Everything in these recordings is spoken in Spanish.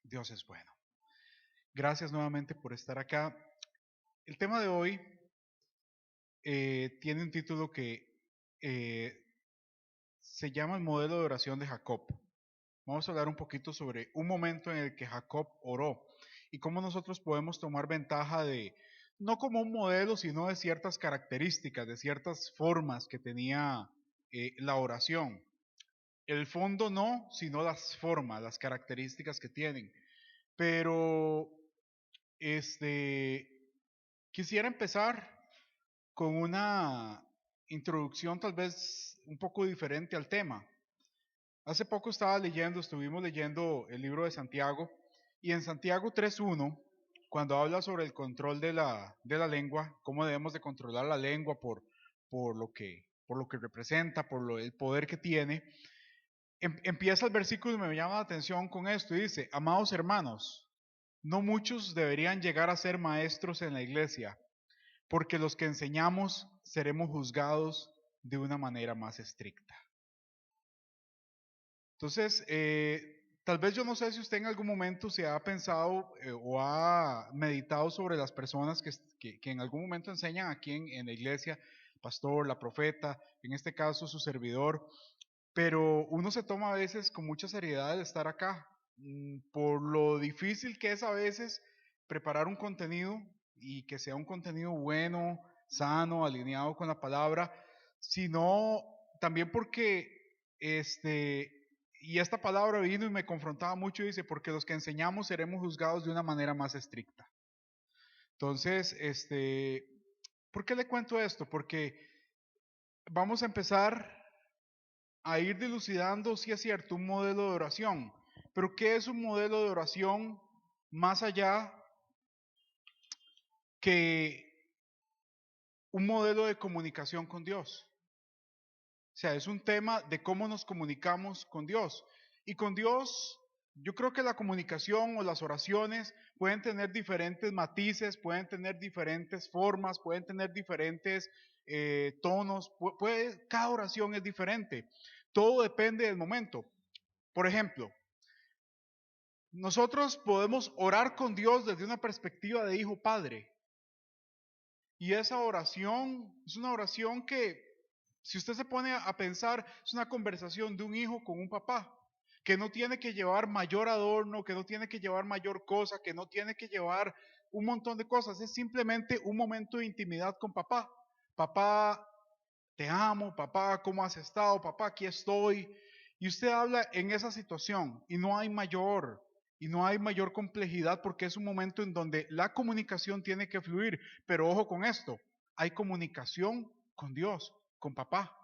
Dios es bueno. Gracias nuevamente por estar acá. El tema de hoy tiene un título que eh, se llama el modelo de oración de Jacob. Vamos a hablar un poquito sobre un momento en el que Jacob oró y cómo nosotros podemos tomar ventaja de, no como un modelo, sino de ciertas características, de ciertas formas que tenía la oración. El fondo no, sino las formas, las características que tienen. Pero este, quisiera empezar con una introducción tal vez un poco diferente al tema. Hace poco estuvimos leyendo el libro de Santiago, y en Santiago 3.1, cuando habla sobre el control de la lengua, cómo debemos de controlar la lengua por lo que representa, el poder que tiene, empieza el versículo y me llama la atención con esto, y dice: amados hermanos, no muchos deberían llegar a ser maestros en la iglesia, porque los que enseñamos seremos juzgados de una manera más estricta. Entonces, tal vez yo no sé si usted en algún momento se ha pensado o ha meditado sobre las personas que en algún momento enseñan aquí en la iglesia, el pastor, la profeta, en este caso su servidor, pero uno se toma a veces con mucha seriedad el estar acá, por lo difícil que es a veces preparar un contenido y que sea un contenido bueno, sano, alineado con la palabra, sino también porque y esta palabra vino y me confrontaba mucho, dice: porque los que enseñamos seremos juzgados de una manera más estricta. Entonces, ¿por qué le cuento esto? Porque vamos a empezar a ir dilucidando, si es cierto, un modelo de oración. Pero ¿qué es un modelo de oración más allá que un modelo de comunicación con Dios? O sea, es un tema de cómo nos comunicamos con Dios. Y con Dios, yo creo que la comunicación o las oraciones pueden tener diferentes matices, pueden tener diferentes formas, pueden tener diferentes tonos. Cada oración es diferente. Todo depende del momento. Por ejemplo, nosotros podemos orar con Dios desde una perspectiva de hijo-padre. Y esa oración es una oración que, si usted se pone a pensar, es una conversación de un hijo con un papá, que no tiene que llevar mayor adorno, que no tiene que llevar mayor cosa, que no tiene que llevar un montón de cosas. Es simplemente un momento de intimidad con papá. Papá, te amo. Papá, ¿cómo has estado? Papá, aquí estoy. Y usted habla en esa situación y no hay mayor complejidad, porque es un momento en donde la comunicación tiene que fluir. Pero ojo con esto, hay comunicación con Dios, con papá.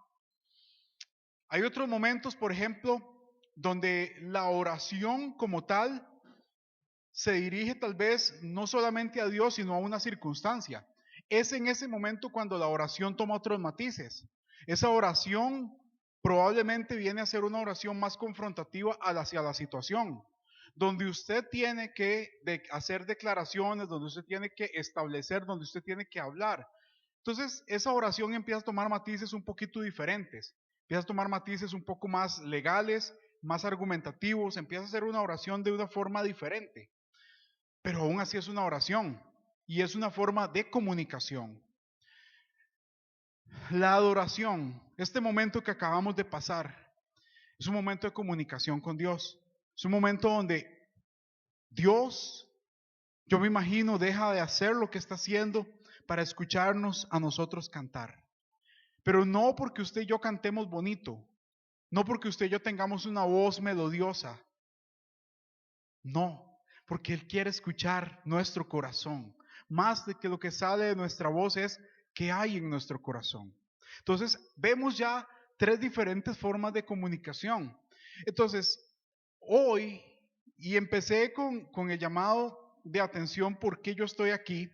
Hay otros momentos, por ejemplo, donde la oración como tal se dirige tal vez no solamente a Dios, sino a una circunstancia. Es en ese momento cuando la oración toma otros matices. Esa oración probablemente viene a ser una oración más confrontativa hacia la situación, donde usted tiene que hacer declaraciones, donde usted tiene que establecer, donde usted tiene que hablar. Entonces, esa oración empieza a tomar matices un poquito diferentes, empieza a tomar matices un poco más legales, más argumentativos, empieza a ser una oración de una forma diferente. Pero aún así es una oración y es una forma de comunicación. La adoración, este momento que acabamos de pasar, es un momento de comunicación con Dios. Es un momento donde Dios, yo me imagino, deja de hacer lo que está haciendo para escucharnos a nosotros cantar. Pero no porque usted y yo cantemos bonito, no porque usted y yo tengamos una voz melodiosa, no, porque Él quiere escuchar nuestro corazón. Más de que lo que sale de nuestra voz es qué hay en nuestro corazón. Entonces, vemos ya tres diferentes formas de comunicación. Entonces, hoy, y empecé con el llamado de atención, por qué yo estoy aquí,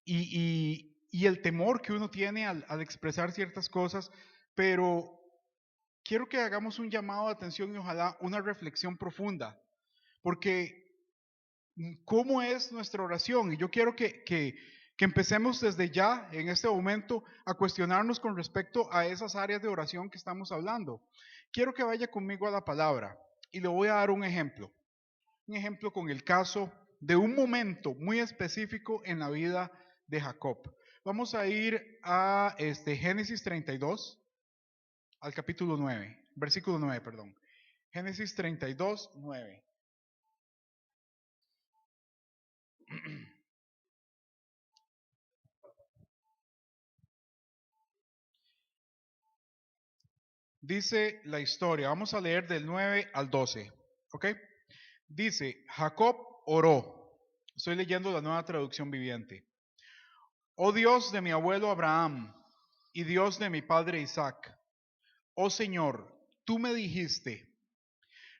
y el temor que uno tiene al expresar ciertas cosas, pero quiero que hagamos un llamado de atención y ojalá una reflexión profunda. Porque ¿cómo es nuestra oración? Y yo quiero que empecemos desde ya, en este momento, a cuestionarnos con respecto a esas áreas de oración que estamos hablando. Quiero que vaya conmigo a la palabra y le voy a dar un ejemplo. un ejemplo con el caso de un momento muy específico en la vida de Jacob. Vamos a ir a Génesis 32, al capítulo 9, versículo 9, perdón. Génesis 32, 9. Dice la historia, vamos a leer del 9 al 12, ¿ok? Dice, Jacob oró, estoy leyendo la nueva traducción viviente. Oh Dios de mi abuelo Abraham y Dios de mi padre Isaac, oh Señor, tú me dijiste,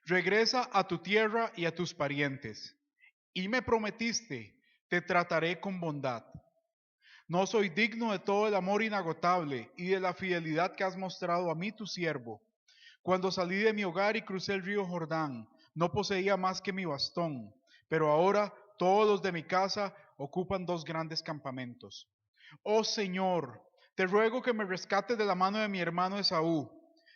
regresa a tu tierra y a tus parientes, y me prometiste, te trataré con bondad. No soy digno de todo el amor inagotable y de la fidelidad que has mostrado a mí tu siervo. Cuando salí de mi hogar y crucé el río Jordán, no poseía más que mi bastón, pero ahora todos los de mi casa ocupan 2 grandes campamentos. Oh Señor, te ruego que me rescates de la mano de mi hermano Esaú.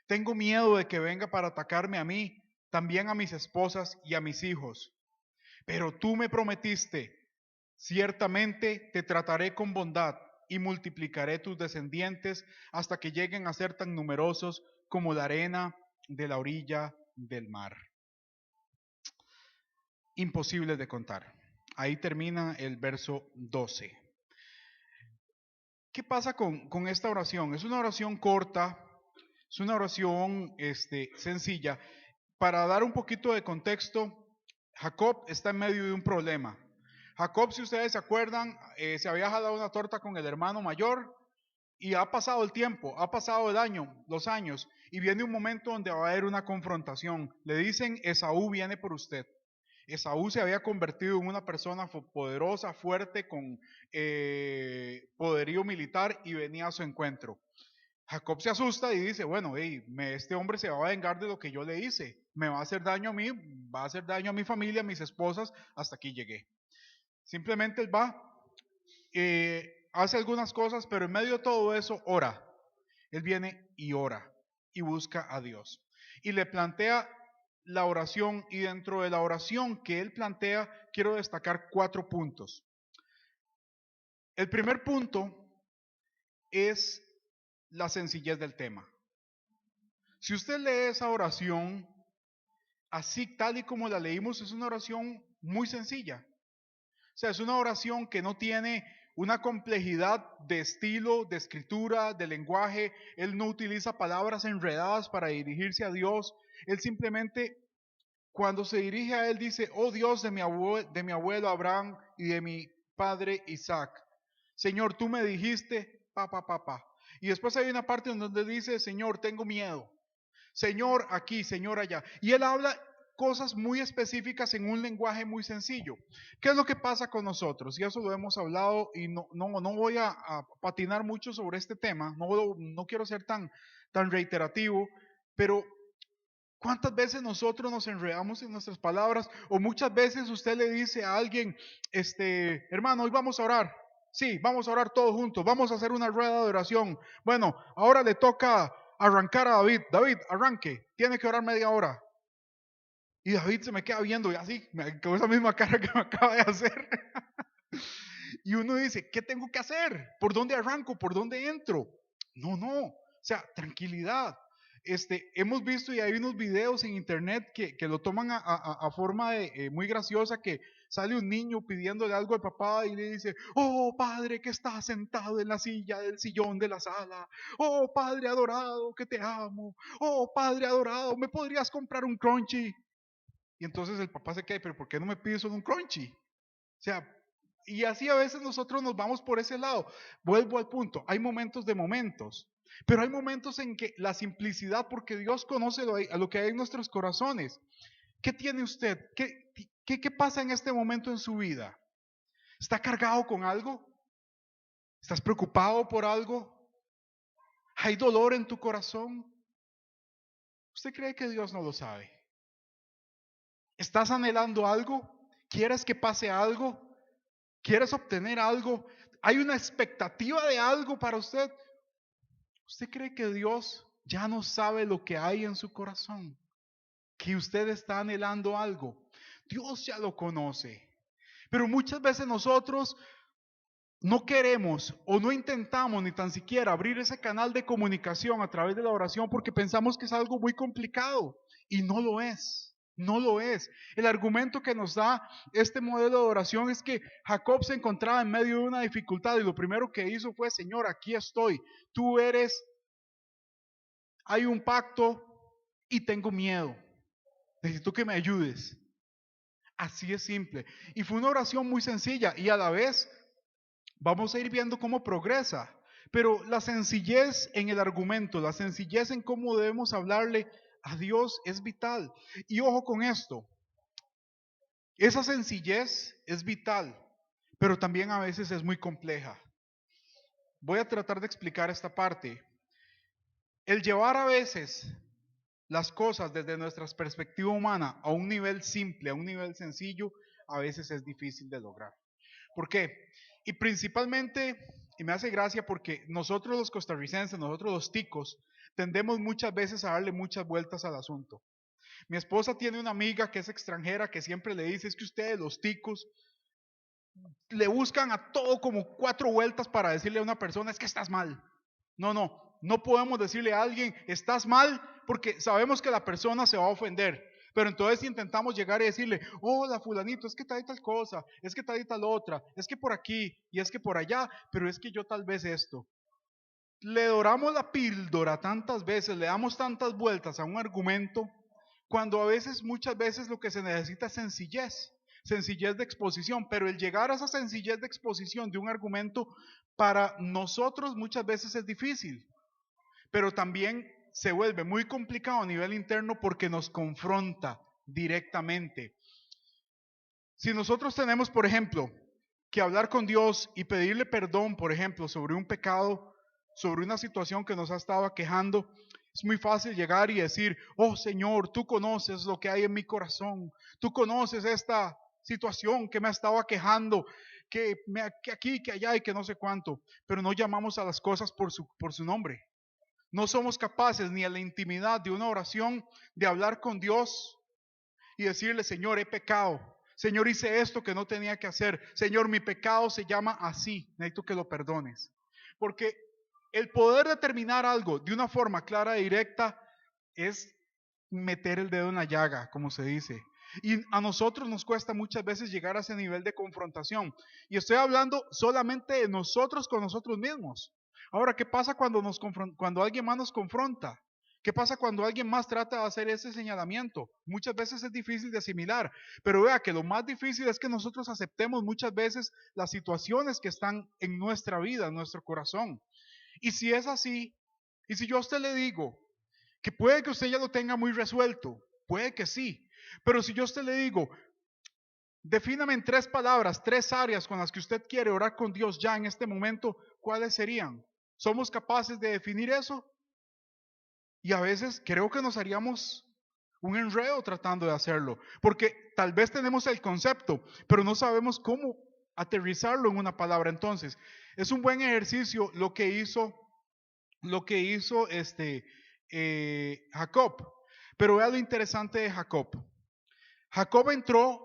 Tengo miedo de que venga para atacarme a mí, también a mis esposas y a mis hijos. Pero tú me prometiste, ciertamente te trataré con bondad y multiplicaré tus descendientes hasta que lleguen a ser tan numerosos como la arena de la orilla del mar. Imposible de contar. Ahí termina el verso 12. ¿Qué pasa con esta oración? Es una oración corta, es una oración sencilla. Para dar un poquito de contexto, Jacob está en medio de un problema. Jacob, si ustedes se acuerdan, se había jalado una torta con el hermano mayor y ha pasado el tiempo, ha pasado el año, los años, y viene un momento donde va a haber una confrontación. Le dicen, Esaú viene por usted. Esaú se había convertido en una persona poderosa, fuerte, con poderío militar y venía a su encuentro. Jacob se asusta y dice, bueno, hey, este hombre se va a vengar de lo que yo le hice, me va a hacer daño a mí, va a hacer daño a mi familia, a mis esposas, hasta aquí llegué. Simplemente él va, hace algunas cosas, pero en medio de todo eso ora. Él viene y ora y busca a Dios. Y le plantea la oración, y dentro de la oración que él plantea, quiero destacar 4 puntos. El primer punto es la sencillez del tema. Si usted lee esa oración, así tal y como la leímos, es una oración muy sencilla. O sea, es una oración que no tiene una complejidad de estilo, de escritura, de lenguaje. Él no utiliza palabras enredadas para dirigirse a Dios. Él simplemente, cuando se dirige a Él, dice, oh Dios de mi abuelo Abraham y de mi padre Isaac. Señor, tú me dijiste, papá. Y después hay una parte donde dice, Señor, tengo miedo. Señor aquí, Señor allá. Y él habla cosas muy específicas en un lenguaje muy sencillo. ¿Qué es lo que pasa con nosotros? Y eso lo hemos hablado y no voy a patinar mucho sobre este tema. No quiero ser tan reiterativo, pero ¿cuántas veces nosotros nos enredamos en nuestras palabras? O muchas veces usted le dice a alguien, hermano, hoy vamos a orar. Sí, vamos a orar todos juntos, vamos a hacer una rueda de oración. Bueno, ahora le toca arrancar a David. David, arranque, tiene que orar media hora. Y David se me queda viendo y así, con esa misma cara que me acaba de hacer. Y uno dice, ¿qué tengo que hacer? ¿Por dónde arranco? ¿Por dónde entro? No. O sea, tranquilidad. Hemos visto y hay unos videos en internet que lo toman a forma de, muy graciosa, que sale un niño pidiéndole algo al papá y le dice, oh padre que estás sentado en la silla del sillón de la sala, oh padre adorado que te amo, oh padre adorado, ¿me podrías comprar un crunchy? Y entonces el papá se queda, pero ¿por qué no me pides solo un crunchy? O sea, y así a veces nosotros nos vamos por ese lado. Vuelvo al punto, hay momentos de momentos, pero hay momentos en que la simplicidad, porque Dios conoce lo que hay en nuestros corazones. ¿Qué tiene usted? ¿Qué pasa en este momento en su vida? ¿Está cargado con algo? ¿Estás preocupado por algo? ¿Hay dolor en tu corazón? ¿Usted cree que Dios no lo sabe? ¿Estás anhelando algo? ¿Quieres que pase algo? ¿Quieres obtener algo? ¿Hay una expectativa de algo para usted? ¿Usted cree que Dios ya no sabe lo que hay en su corazón? ¿Que usted está anhelando algo? Dios ya lo conoce. Pero muchas veces nosotros no queremos o no intentamos ni tan siquiera abrir ese canal de comunicación a través de la oración porque pensamos que es algo muy complicado y no lo es. No lo es. El argumento que nos da este modelo de oración es que Jacob se encontraba en medio de una dificultad y lo primero que hizo fue: Señor, aquí estoy. Tú eres, hay un pacto y tengo miedo. Necesito que me ayudes. Así es simple. Y fue una oración muy sencilla y a la vez vamos a ir viendo cómo progresa. Pero la sencillez en el argumento, la sencillez en cómo debemos hablarle a Dios es vital. Y ojo con esto, esa sencillez es vital, pero también a veces es muy compleja. Voy a tratar de explicar esta parte. El llevar a veces las cosas desde nuestra perspectiva humana a un nivel simple, a un nivel sencillo, a veces es difícil de lograr. ¿Por qué? Y principalmente, y me hace gracia porque nosotros los costarricenses, nosotros los ticos, tendemos muchas veces a darle muchas vueltas al asunto. Mi esposa tiene una amiga que es extranjera que siempre le dice: es que ustedes los ticos le buscan a todo como 4 vueltas para decirle a una persona: es que estás mal. No podemos decirle a alguien estás mal porque sabemos que la persona se va a ofender. Pero entonces intentamos llegar y decirle: hola fulanito, es que tal y tal cosa, es que tal y tal otra, es que por aquí y es que por allá, pero es que yo tal vez esto. Le doramos la píldora tantas veces, le damos tantas vueltas a un argumento, cuando a veces, muchas veces lo que se necesita es sencillez, sencillez de exposición, pero el llegar a esa sencillez de exposición de un argumento para nosotros muchas veces es difícil, pero también se vuelve muy complicado a nivel interno porque nos confronta directamente. Si nosotros tenemos, por ejemplo, que hablar con Dios y pedirle perdón, por ejemplo, sobre un pecado, sobre una situación que nos ha estado aquejando, es muy fácil llegar y decir: oh Señor, tú conoces lo que hay en mi corazón, tú conoces esta situación que me ha estado aquejando, que aquí, que allá y que no sé cuánto, pero no llamamos a las cosas por su nombre. No somos capaces ni en la intimidad de una oración de hablar con Dios y decirle: Señor, he pecado. Señor, hice esto que no tenía que hacer. Señor, mi pecado se llama así. Necesito que lo perdones. Porque el poder determinar algo de una forma clara e directa es meter el dedo en la llaga, como se dice. Y a nosotros nos cuesta muchas veces llegar a ese nivel de confrontación. Y estoy hablando solamente de nosotros con nosotros mismos. Ahora, ¿qué pasa cuando alguien más nos confronta? ¿Qué pasa cuando alguien más trata de hacer ese señalamiento? Muchas veces es difícil de asimilar, pero vea que lo más difícil es que nosotros aceptemos muchas veces las situaciones que están en nuestra vida, en nuestro corazón. Y si es así, y si yo a usted le digo que puede que usted ya lo tenga muy resuelto, puede que sí, pero si yo a usted le digo: defíname en 3 palabras, 3 áreas con las que usted quiere orar con Dios ya en este momento, ¿cuáles serían? ¿Somos capaces de definir eso? Y a veces creo que nos haríamos un enredo tratando de hacerlo, porque tal vez tenemos el concepto, pero no sabemos cómo aterrizarlo en una palabra. Entonces, es un buen ejercicio lo que hizo Jacob. Pero vea lo interesante de Jacob. Jacob entró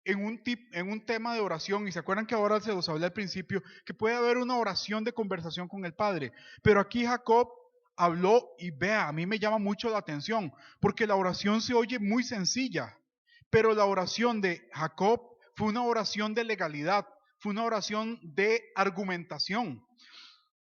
en un tema de oración, y se acuerdan que ahora se los hablé al principio, que puede haber una oración de conversación con el Padre. Pero aquí Jacob habló, y vea, a mí me llama mucho la atención, porque la oración se oye muy sencilla, pero la oración de Jacob fue una oración de legalidad, fue una oración de argumentación.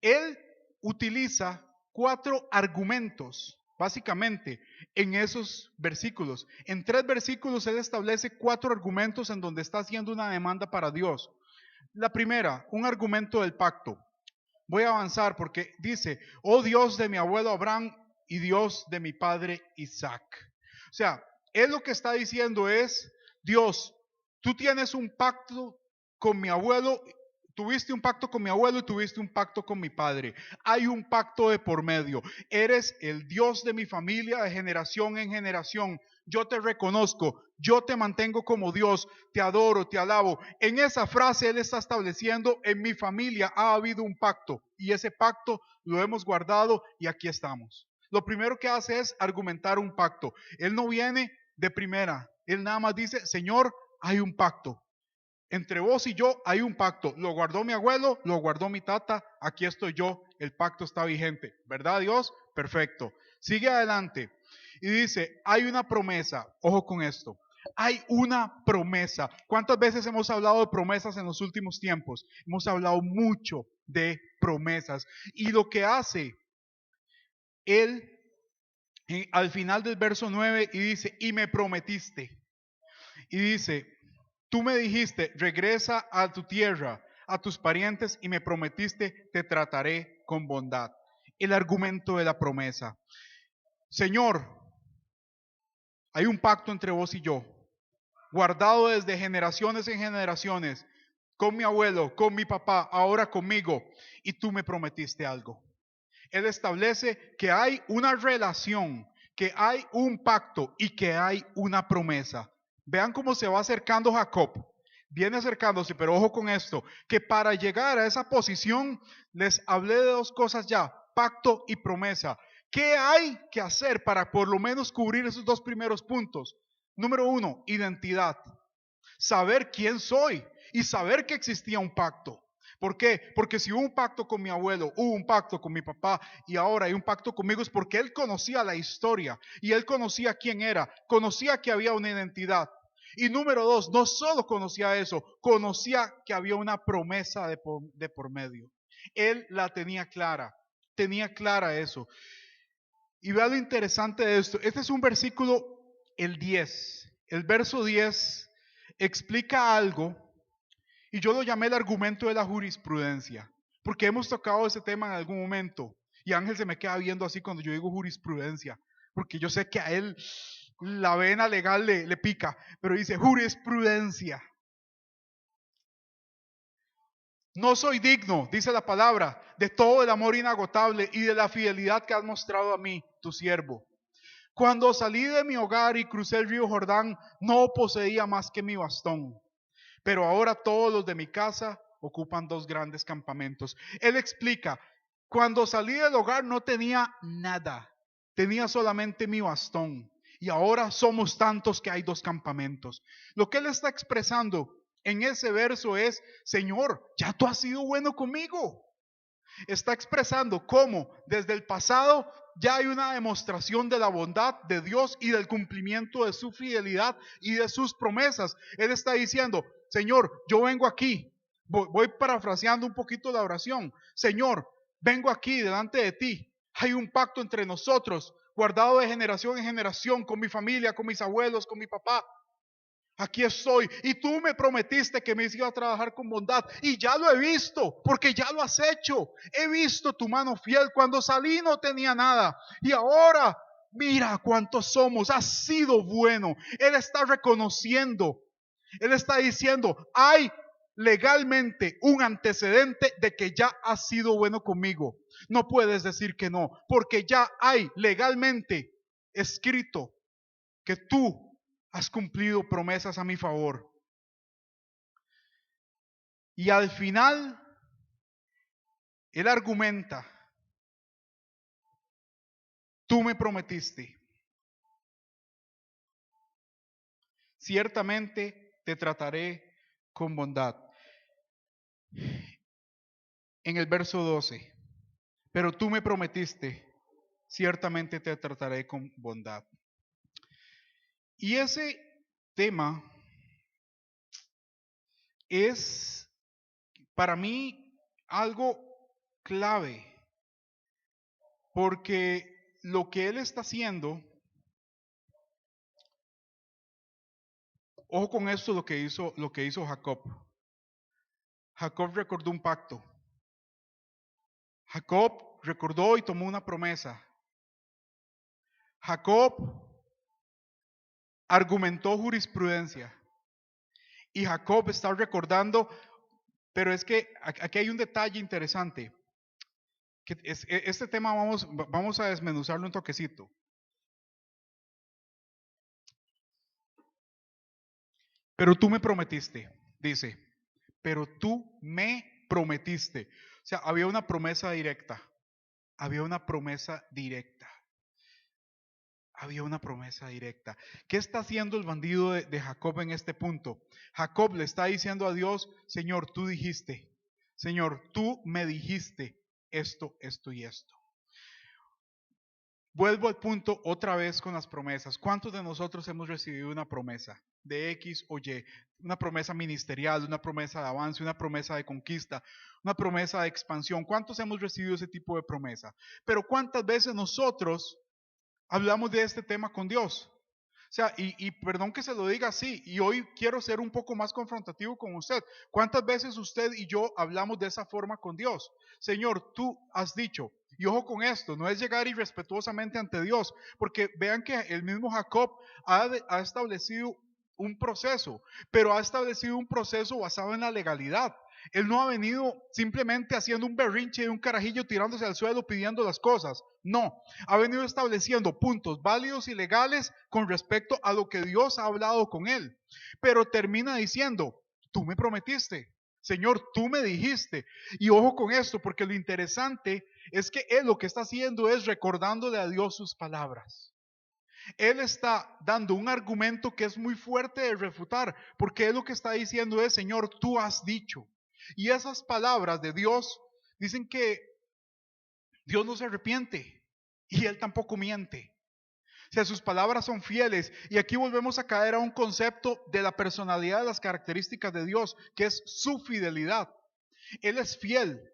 Él utiliza 4 argumentos, básicamente, en esos versículos. En 3 versículos él establece 4 argumentos en donde está haciendo una demanda para Dios. La primera, un argumento del pacto. Voy a avanzar porque dice: oh Dios de mi abuelo Abraham y Dios de mi padre Isaac. O sea, él lo que está diciendo es: Dios, tú tienes un pacto con mi abuelo. Tuviste un pacto con mi abuelo y tuviste un pacto con mi padre. Hay un pacto de por medio. Eres el Dios de mi familia de generación en generación. Yo te reconozco, yo te mantengo como Dios, te adoro, te alabo. En esa frase él está estableciendo: en mi familia ha habido un pacto y ese pacto lo hemos guardado y aquí estamos. Lo primero que hace es argumentar un pacto. Él no viene de primera, él nada más dice: Señor, hay un pacto. Entre vos y yo hay un pacto. Lo guardó mi abuelo, lo guardó mi tata, aquí estoy yo, el pacto está vigente. ¿Verdad, Dios? Perfecto. Sigue adelante. Y dice, hay una promesa. Ojo con esto. Hay una promesa. ¿Cuántas veces hemos hablado de promesas en los últimos tiempos? Hemos hablado mucho de promesas. Y lo que hace él al final del verso 9 y dice, y me prometiste. Y dice, tú me dijiste, regresa a tu tierra, a tus parientes, y me prometiste, te trataré con bondad. El argumento de la promesa. Señor, hay un pacto entre vos y yo, guardado desde generaciones en generaciones, con mi abuelo, con mi papá, ahora conmigo, y tú me prometiste algo. Él establece que hay una relación, que hay un pacto y que hay una promesa. Vean cómo se va acercando Jacob. Viene acercándose, pero ojo con esto, que para llegar a esa posición les hablé de dos cosas ya, pacto y promesa. ¿Qué hay que hacer para por lo menos cubrir esos dos primeros puntos? Número uno, identidad. Saber quién soy y saber que existía un pacto. ¿Por qué? Porque si hubo un pacto con mi abuelo, hubo un pacto con mi papá y ahora hay un pacto conmigo, es porque él conocía la historia y él conocía quién era, conocía que había una identidad. Y número dos, no solo conocía eso, conocía que había una promesa de por medio. Él la tenía clara eso. Y vea lo interesante de esto. Este es un versículo, el 10. El verso 10 explica algo y yo lo llamé el argumento de la jurisprudencia, porque hemos tocado ese tema en algún momento. Y Ángel se me queda viendo así cuando yo digo jurisprudencia, porque yo sé que a él la vena legal le pica, pero dice jurisprudencia. No soy digno, dice la palabra, de todo el amor inagotable y de la fidelidad que has mostrado a mí, tu siervo. Cuando salí de mi hogar y crucé el río Jordán, no poseía más que mi bastón. Pero ahora todos los de mi casa ocupan dos grandes campamentos. Él explica, cuando salí del hogar no tenía nada, tenía solamente mi bastón. Y ahora somos tantos que hay dos campamentos. Lo que él está expresando en ese verso es, Señor, ya tú has sido bueno conmigo. Está expresando cómo desde el pasado ya hay una demostración de la bondad de Dios y del cumplimiento de su fidelidad y de sus promesas. Él está diciendo, Señor, yo vengo aquí, voy parafraseando un poquito la oración. Señor, vengo aquí delante de ti. Hay un pacto entre nosotros, guardado de generación en generación, con mi familia, con mis abuelos, con mi papá. Aquí estoy y tú me prometiste que me ibas a trabajar con bondad y ya lo he visto porque ya lo has hecho. He visto tu mano fiel. Cuando salí no tenía nada y ahora mira cuántos somos. Has sido bueno. Él está reconociendo, él está diciendo, hay legalmente un antecedente de que ya has sido bueno conmigo. No puedes decir que no, porque ya hay legalmente escrito que tú has cumplido promesas a mi favor. Y al final, él argumenta, tú me prometiste, ciertamente te trataré con bondad. En el verso 12, pero tú me prometiste, ciertamente te trataré con bondad. Y ese tema es para mí algo clave, porque lo que él está haciendo, ojo con esto, lo que hizo Jacob. Jacob recordó un pacto. Jacob recordó y tomó una promesa. Jacob argumentó jurisprudencia. Y Jacob está recordando, pero es que aquí hay un detalle interesante. Que este tema vamos a desmenuzarlo un toquecito. Pero tú me prometiste, dice, pero tú me prometiste. O sea, había una promesa directa. Había una promesa directa. había una promesa directa. ¿Qué está haciendo el bandido de Jacob en este punto? Jacob le está diciendo a Dios, Señor, tú dijiste, Señor, tú me dijiste esto, esto y esto. Vuelvo al punto otra vez con las promesas. ¿Cuántos de nosotros hemos recibido una promesa de X o Y? Una promesa ministerial, una promesa de avance, una promesa de conquista, una promesa de expansión. ¿Cuántos hemos recibido ese tipo de promesa? Pero ¿cuántas veces nosotros hablamos de este tema con Dios? O sea, y perdón que se lo diga así, y hoy quiero ser un poco más confrontativo con usted. ¿Cuántas veces usted y yo hablamos de esa forma con Dios? Señor, tú has dicho, y ojo con esto, no es llegar irrespetuosamente ante Dios, porque vean que el mismo Jacob ha establecido un proceso, pero ha establecido un proceso basado en la legalidad. Él no ha venido simplemente haciendo un berrinche de un carajillo tirándose al suelo pidiendo las cosas. No, ha venido estableciendo puntos válidos y legales con respecto a lo que Dios ha hablado con él. Pero termina diciendo, tú me prometiste, Señor, tú me dijiste. Y ojo con esto, porque lo interesante es que él lo que está haciendo es recordándole a Dios sus palabras. Él está dando un argumento que es muy fuerte de refutar, porque él lo que está diciendo es, Señor, tú has dicho. Y esas palabras de Dios dicen que Dios no se arrepiente y Él tampoco miente. O sea, sus palabras son fieles. Y aquí volvemos a caer a un concepto de la personalidad, de las características de Dios, que es su fidelidad. Él es fiel,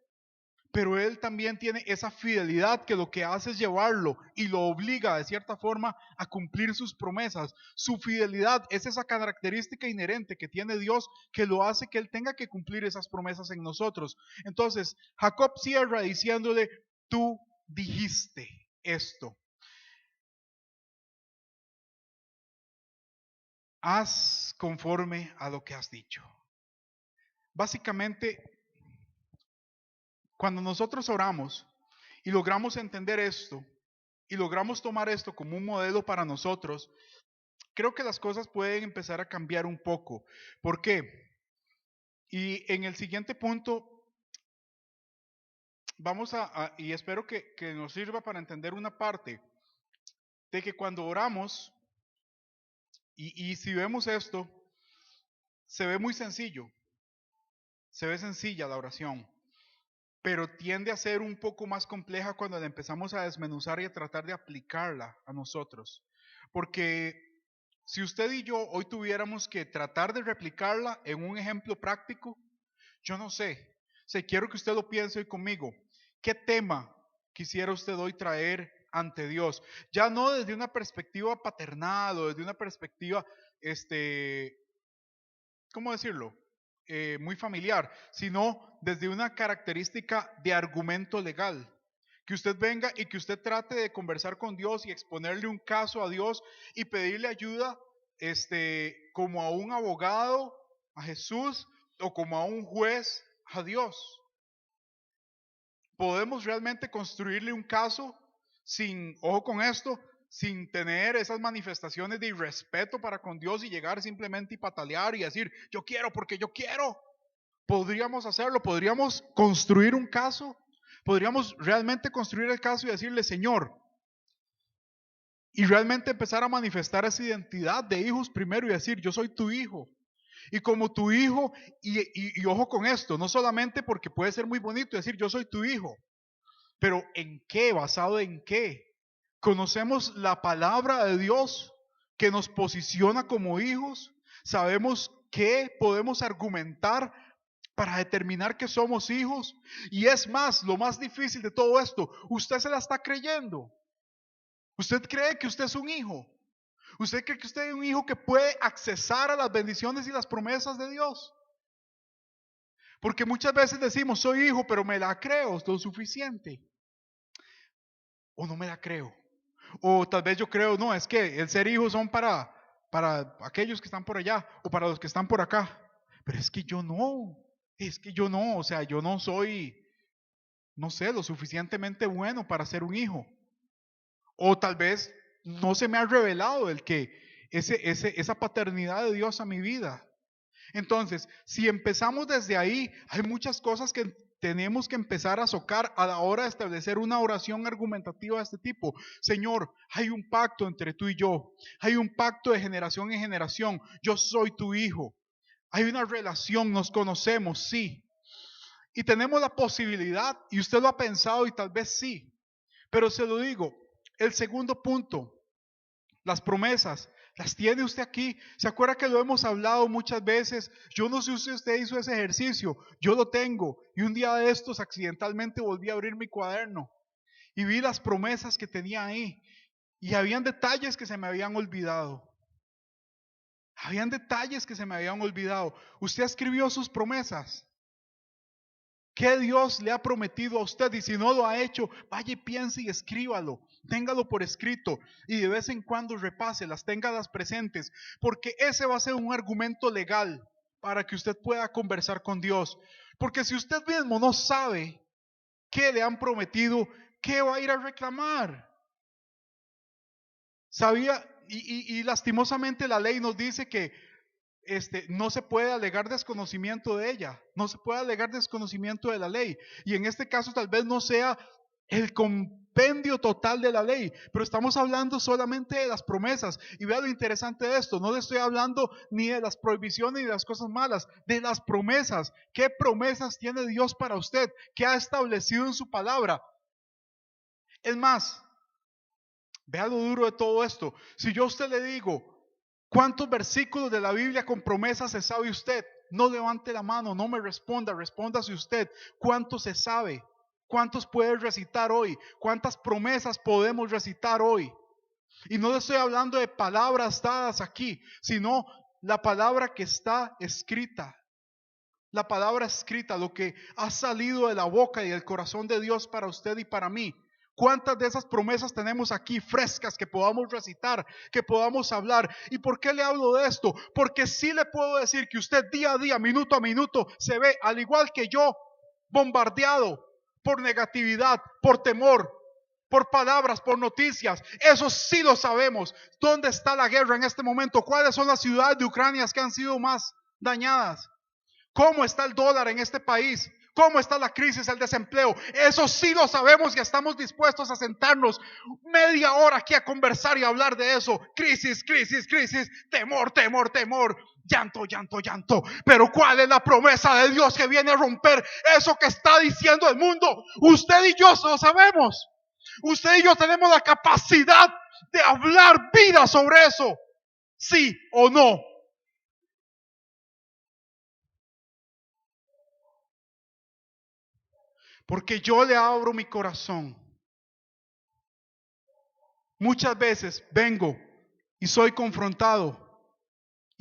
pero Él también tiene esa fidelidad que lo que hace es llevarlo y lo obliga de cierta forma a cumplir sus promesas. Su fidelidad es esa característica inherente que tiene Dios que lo hace que Él tenga que cumplir esas promesas en nosotros. Entonces, Jacob cierra diciéndole, tú dijiste esto. Haz conforme a lo que has dicho. Básicamente, cuando nosotros oramos y logramos entender esto y logramos tomar esto como un modelo para nosotros, creo que las cosas pueden empezar a cambiar un poco. ¿Por qué? Y en el siguiente punto vamos y espero que nos sirva para entender una parte de que cuando oramos, y si vemos esto, se ve muy sencillo, se ve sencilla la oración, pero tiende a ser un poco más compleja cuando la empezamos a desmenuzar y a tratar de aplicarla a nosotros. Porque si usted y yo hoy tuviéramos que tratar de replicarla en un ejemplo práctico, yo no sé. O sea, quiero que usted lo piense hoy conmigo. ¿Qué tema quisiera usted hoy traer ante Dios? Ya no desde una perspectiva paternal o desde una perspectiva, ¿cómo decirlo? Muy familiar, sino desde una característica de argumento legal. Que usted venga y que usted trate de conversar con Dios y exponerle un caso a Dios y pedirle ayuda, como a un abogado, a Jesús, o como a un juez, a Dios. Podemos realmente construirle un caso sin, ojo con esto, sin tener esas manifestaciones de irrespeto para con Dios y llegar simplemente y patalear y decir, yo quiero porque yo quiero. Podríamos hacerlo, podríamos construir un caso, podríamos realmente construir el caso y decirle, Señor, y realmente empezar a manifestar esa identidad de hijos primero y decir, yo soy tu hijo. Y como tu hijo, y ojo con esto, no solamente porque puede ser muy bonito decir, yo soy tu hijo, pero ¿en qué? ¿Basado en qué? Conocemos la palabra de Dios que nos posiciona como hijos, sabemos qué podemos argumentar para determinar que somos hijos. Y es más, lo más difícil de todo esto, usted se la está creyendo. Usted cree que usted es un hijo. Usted cree que usted es un hijo que puede accesar a las bendiciones y las promesas de Dios. Porque muchas veces decimos, soy hijo, pero me la creo, es lo suficiente. O no me la creo. O tal vez yo creo, no, es que el ser hijo son para aquellos que están por allá o para los que están por acá. Pero es que yo no, o sea, yo no soy, no sé, lo suficientemente bueno para ser un hijo. O tal vez no se me ha revelado el que esa paternidad de Dios a mi vida. Entonces, si empezamos desde ahí, hay muchas cosas que tenemos que empezar a socar a la hora de establecer una oración argumentativa de este tipo. Señor, hay un pacto entre tú y yo. Hay un pacto de generación en generación. Yo soy tu hijo. Hay una relación, nos conocemos, sí. Y tenemos la posibilidad, y usted lo ha pensado y tal vez sí. Pero se lo digo, el segundo punto, las promesas, las tiene usted aquí. ¿Se acuerda que lo hemos hablado muchas veces? Yo no sé si usted hizo ese ejercicio, yo lo tengo. Y un día de estos accidentalmente volví a abrir mi cuaderno y vi las promesas que tenía ahí. Y habían detalles que se me habían olvidado. Habían detalles que se me habían olvidado. Usted escribió sus promesas. ¿Qué Dios le ha prometido a usted? Y si no lo ha hecho, vaya y piense y escríbalo. Téngalo por escrito y de vez en cuando repáselas, téngalas presentes, porque ese va a ser un argumento legal para que usted pueda conversar con Dios. Porque si usted mismo no sabe qué le han prometido, ¿qué va a ir a reclamar? Sabía, y lastimosamente la ley nos dice que no se puede alegar desconocimiento de ella, no se puede alegar desconocimiento de la ley. Y en este caso tal vez no sea el compendio total de la ley, pero estamos hablando solamente de las promesas. Y vea lo interesante de esto, no le estoy hablando ni de las prohibiciones ni de las cosas malas, de las promesas. ¿Qué promesas tiene Dios para usted? ¿Qué ha establecido en su palabra? Es más, vea lo duro de todo esto. Si yo a usted le digo, ¿cuántos versículos de la Biblia con promesas se sabe usted? No levante la mano, no me responda, respóndase usted. ¿Cuántos se sabe? ¿Cuántos puede recitar hoy? ¿Cuántas promesas podemos recitar hoy? Y no le estoy hablando de palabras dadas aquí, sino la palabra que está escrita. La palabra escrita, lo que ha salido de la boca y del corazón de Dios para usted y para mí. ¿Cuántas de esas promesas tenemos aquí frescas que podamos recitar, que podamos hablar? ¿Y por qué le hablo de esto? Porque sí le puedo decir que usted día a día, minuto a minuto, se ve, al igual que yo, bombardeado por negatividad, por temor, por palabras, por noticias. Eso sí lo sabemos. ¿Dónde está la guerra en este momento? ¿Cuáles son las ciudades de Ucrania que han sido más dañadas? ¿Cómo está el dólar en este país? ¿Cómo está la crisis, el desempleo? Eso sí lo sabemos y estamos dispuestos a sentarnos media hora aquí a conversar y hablar de eso. Crisis, crisis, crisis, temor, temor, temor, llanto, llanto, llanto. Pero ¿cuál es la promesa de Dios que viene a romper eso que está diciendo el mundo? Usted y yo lo sabemos. Usted y yo tenemos la capacidad de hablar vida sobre eso. ¿Sí o no? Porque yo le abro mi corazón. Muchas veces vengo y soy confrontado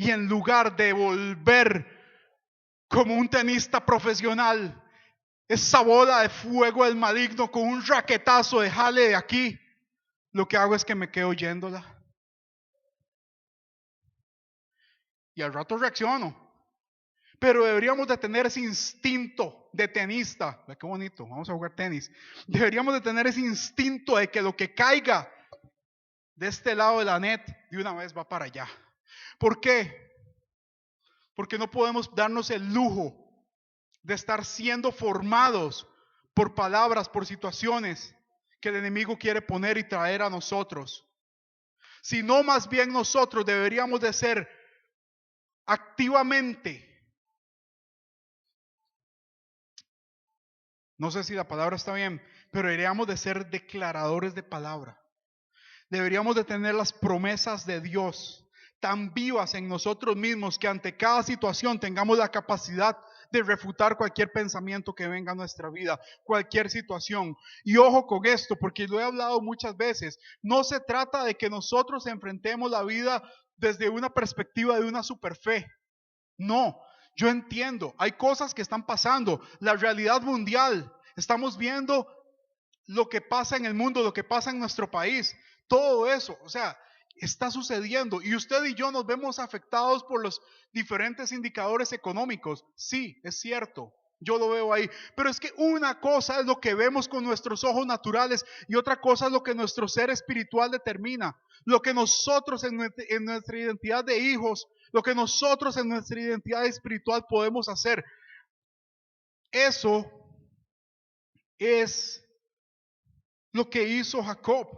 y en lugar de volver como un tenista profesional, esa bola de fuego del maligno con un raquetazo de jale de aquí, lo que hago es que me quedo oyéndola. Y al rato reacciono. Pero deberíamos de tener ese instinto de tenista. Qué bonito, vamos a jugar tenis. Deberíamos de tener ese instinto de que lo que caiga de este lado de la net de una vez va para allá. ¿Por qué? Porque no podemos darnos el lujo de estar siendo formados por palabras, por situaciones que el enemigo quiere poner y traer a nosotros. Sino más bien nosotros deberíamos de ser activamente, no sé si la palabra está bien, pero deberíamos de ser declaradores de palabra. Deberíamos de tener las promesas de Dios tan vivas en nosotros mismos que ante cada situación tengamos la capacidad de refutar cualquier pensamiento que venga a nuestra vida, cualquier situación. Y ojo con esto, porque lo he hablado muchas veces, no se trata de que nosotros enfrentemos la vida desde una perspectiva de una superfe. No, yo entiendo, hay cosas que están pasando, la realidad mundial, estamos viendo lo que pasa en el mundo, lo que pasa en nuestro país, todo eso, o sea, está sucediendo y usted y yo nos vemos afectados por los diferentes indicadores económicos. Sí, es cierto, yo lo veo ahí, pero es que una cosa es lo que vemos con nuestros ojos naturales y otra cosa es lo que nuestro ser espiritual determina, lo que nosotros en nuestra identidad de hijos, lo que nosotros en nuestra identidad espiritual podemos hacer. Eso es lo que hizo Jacob.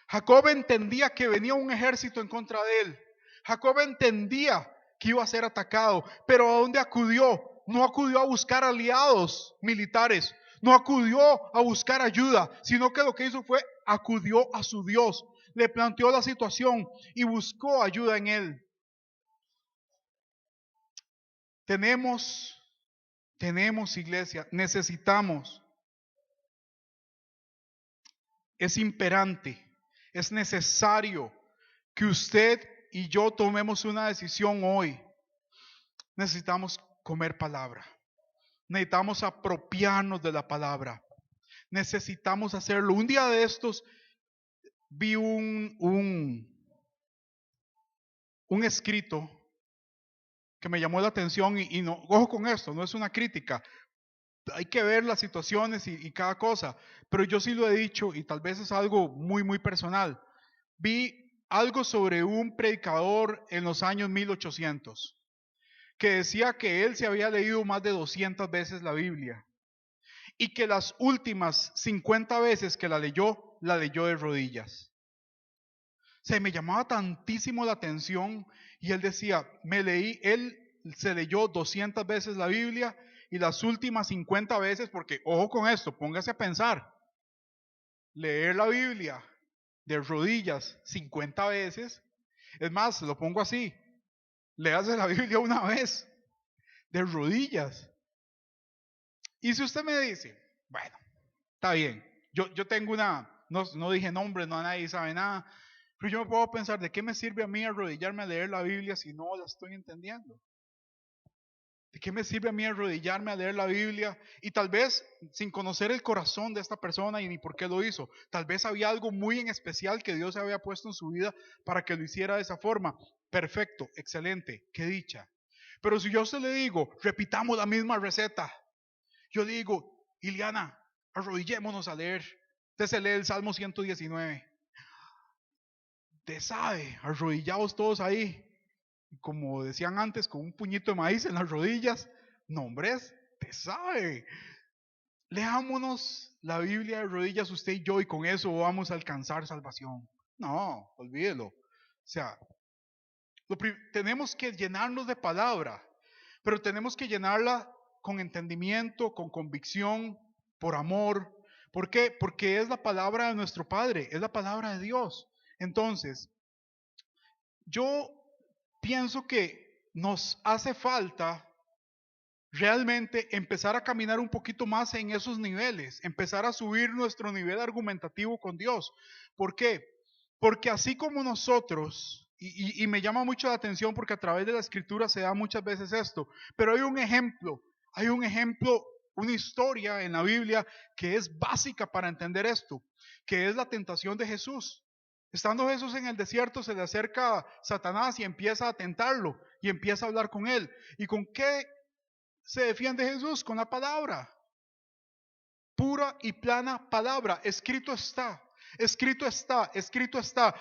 Jacob entendía que venía un ejército en contra de él. Jacob entendía que iba a ser atacado, pero ¿a dónde acudió? No acudió a buscar aliados militares, no acudió a buscar ayuda, sino que lo que hizo fue acudió a su Dios, le planteó la situación y buscó ayuda en él. Tenemos iglesia, necesitamos, es imperante, es necesario que usted y yo tomemos una decisión hoy. Necesitamos comer palabra. Necesitamos apropiarnos de la palabra. Necesitamos hacerlo. Un día de estos vi un escrito que me llamó la atención y no, ojo con esto, no es una crítica. Hay que ver las situaciones y cada cosa. Pero yo sí lo he dicho y tal vez es algo muy, muy personal. Vi algo sobre un predicador en los años 1800 que decía que él se había leído más de 200 veces la Biblia y que las últimas 50 veces que la leyó de rodillas. O sea, me llamaba tantísimo la atención y él decía, él se leyó 200 veces la Biblia y las últimas 50 veces, porque ojo con esto, póngase a pensar, leer la Biblia de rodillas 50 veces, es más, lo pongo así, léase la Biblia una vez, de rodillas. Y si usted me dice, bueno, está bien, yo tengo no dije nombre, no nadie sabe nada, pero yo me puedo pensar, ¿de qué me sirve a mí arrodillarme a leer la Biblia si no la estoy entendiendo? ¿De qué me sirve a mí arrodillarme a leer la Biblia? Y tal vez sin conocer el corazón de esta persona y ni por qué lo hizo. Tal vez había algo muy en especial que Dios había puesto en su vida para que lo hiciera de esa forma. Perfecto, excelente, qué dicha. Pero si yo se le digo, repitamos la misma receta. Yo digo, Iliana, arrodillémonos a leer. Usted se lee el Salmo 119. Usted sabe, arrodillados todos ahí. Como decían antes, con un puñito de maíz en las rodillas. No, hombre, te sabe. Leámonos la Biblia de rodillas usted y yo y con eso vamos a alcanzar salvación. No, olvídelo. O sea, tenemos que llenarnos de palabra, pero tenemos que llenarla con entendimiento, con convicción, por amor. ¿Por qué? Porque es la palabra de nuestro Padre, es la palabra de Dios. Entonces, yo pienso que nos hace falta realmente empezar a caminar un poquito más en esos niveles, empezar a subir nuestro nivel argumentativo con Dios. ¿Por qué? Porque así como nosotros, y me llama mucho la atención porque a través de la escritura se da muchas veces esto, pero hay un ejemplo, una historia en la Biblia que es básica para entender esto, que es la tentación de Jesús. Estando Jesús en el desierto, se le acerca Satanás y empieza a tentarlo y empieza a hablar con él. ¿Y con qué se defiende Jesús? Con la palabra. Pura y plana palabra. Escrito está. Escrito está. Escrito está.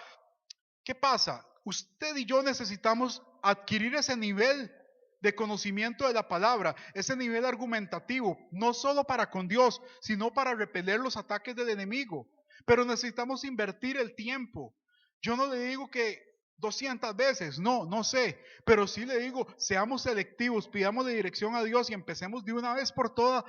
¿Qué pasa? Usted y yo necesitamos adquirir ese nivel de conocimiento de la palabra, ese nivel argumentativo, no solo para con Dios, sino para repeler los ataques del enemigo. Pero necesitamos invertir el tiempo. Yo no le digo que 200 veces, no sé, pero sí le digo, seamos selectivos, pidamos de dirección a Dios y empecemos de una vez por todas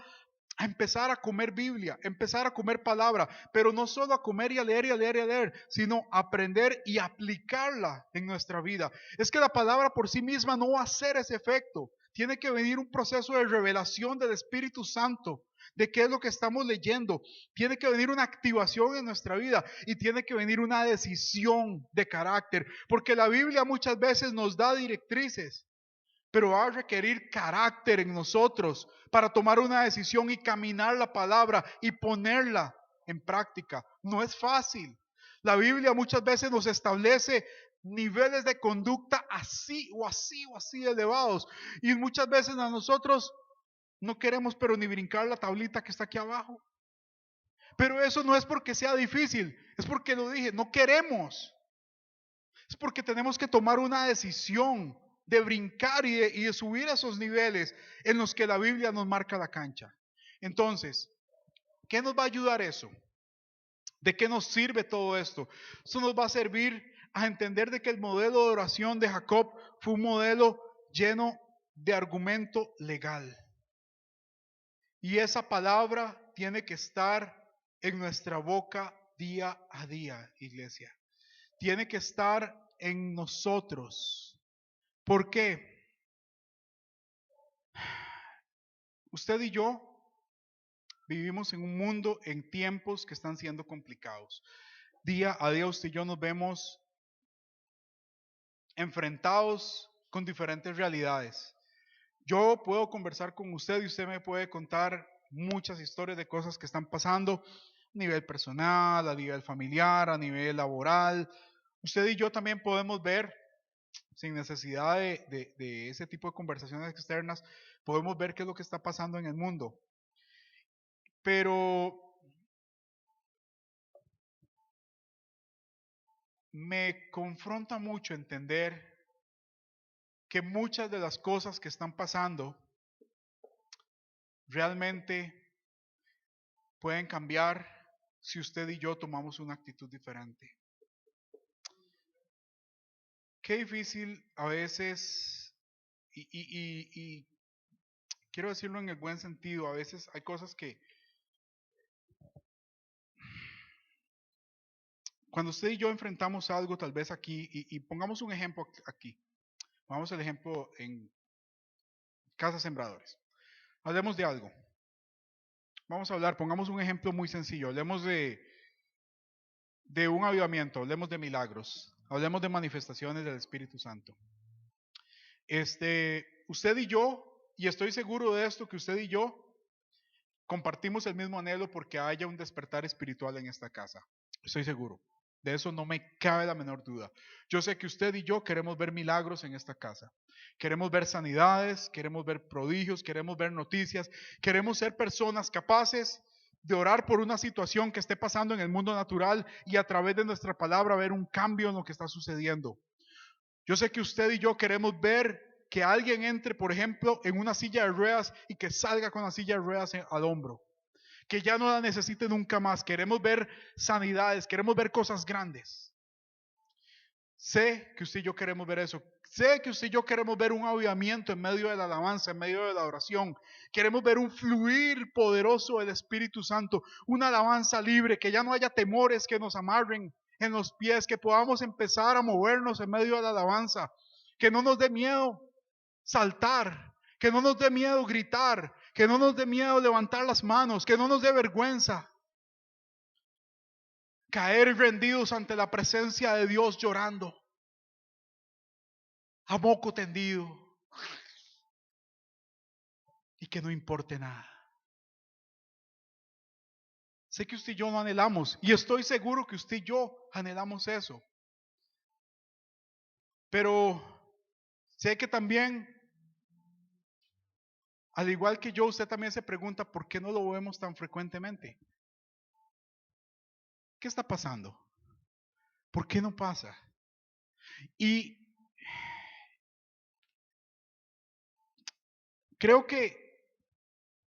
a empezar a comer Biblia, empezar a comer palabra, pero no solo a comer y a leer y a leer y a leer, sino aprender y aplicarla en nuestra vida. Es que la palabra por sí misma no va a hacer ese efecto. Tiene que venir un proceso de revelación del Espíritu Santo, de qué es lo que estamos leyendo. Tiene que venir una activación en nuestra vida y tiene que venir una decisión de carácter, porque la Biblia muchas veces nos da directrices, pero va a requerir carácter en nosotros para tomar una decisión y caminar la palabra y ponerla en práctica. No es fácil. La Biblia muchas veces nos establece niveles de conducta así o así o así elevados. Y muchas veces a nosotros no queremos pero ni brincar la tablita que está aquí abajo. Pero eso no es porque sea difícil, es porque lo dije, no queremos. Es porque tenemos que tomar una decisión de brincar y de subir a esos niveles en los que la Biblia nos marca la cancha. Entonces, ¿Qué nos va a ayudar eso? ¿De qué nos sirve todo esto? Eso nos va a servir a entender de que el modelo de oración de Jacob fue un modelo lleno de argumento legal. Y esa palabra tiene que estar en nuestra boca día a día, iglesia. Tiene que estar en nosotros. ¿Por qué? Usted y yo vivimos en un mundo, en tiempos que están siendo complicados. Día a día usted y yo nos vemos enfrentados con diferentes realidades. Yo puedo conversar con usted y usted me puede contar muchas historias de cosas que están pasando a nivel personal, a nivel familiar, a nivel laboral. Usted y yo también podemos ver, sin necesidad de ese tipo de conversaciones externas, podemos ver qué es lo que está pasando en el mundo. Pero me confronta mucho entender que muchas de las cosas que están pasando realmente pueden cambiar si usted y yo tomamos una actitud diferente. Qué difícil a veces, y quiero decirlo en el buen sentido, a veces hay cosas que cuando usted y yo enfrentamos algo tal vez aquí, y pongamos un ejemplo aquí, vamos al ejemplo en Casa Sembradores. Hablemos de algo. Vamos a hablar, pongamos un ejemplo muy sencillo, hablemos de un avivamiento, hablemos de milagros, hablemos de manifestaciones del Espíritu Santo. Usted y yo, y estoy seguro de esto, que usted y yo compartimos el mismo anhelo porque haya un despertar espiritual en esta casa. Estoy seguro. De eso no me cabe la menor duda. Yo sé que usted y yo queremos ver milagros en esta casa. Queremos ver sanidades, queremos ver prodigios, queremos ver noticias, queremos ser personas capaces de orar por una situación que esté pasando en el mundo natural y a través de nuestra palabra ver un cambio en lo que está sucediendo. Yo sé que usted y yo queremos ver que alguien entre, por ejemplo, en una silla de ruedas y que salga con la silla de ruedas al hombro. Que ya no la necesite nunca más. Queremos ver sanidades, queremos ver cosas grandes. Sé que usted y yo queremos ver eso. Sé que usted y yo queremos ver un avivamiento en medio de la alabanza, en medio de la oración. Queremos ver un fluir poderoso del Espíritu Santo, una alabanza libre, que ya no haya temores que nos amarren en los pies, que podamos empezar a movernos en medio de la alabanza, que no nos dé miedo saltar, que no nos dé miedo gritar, que no nos dé miedo levantar las manos, que no nos dé vergüenza caer rendidos ante la presencia de Dios llorando, a moco tendido, y que no importe nada. Sé que usted y yo no anhelamos, y estoy seguro que usted y yo anhelamos eso. Pero sé que también, al igual que yo, usted también se pregunta por qué no lo vemos tan frecuentemente. ¿Qué está pasando? ¿Por qué no pasa? Y creo que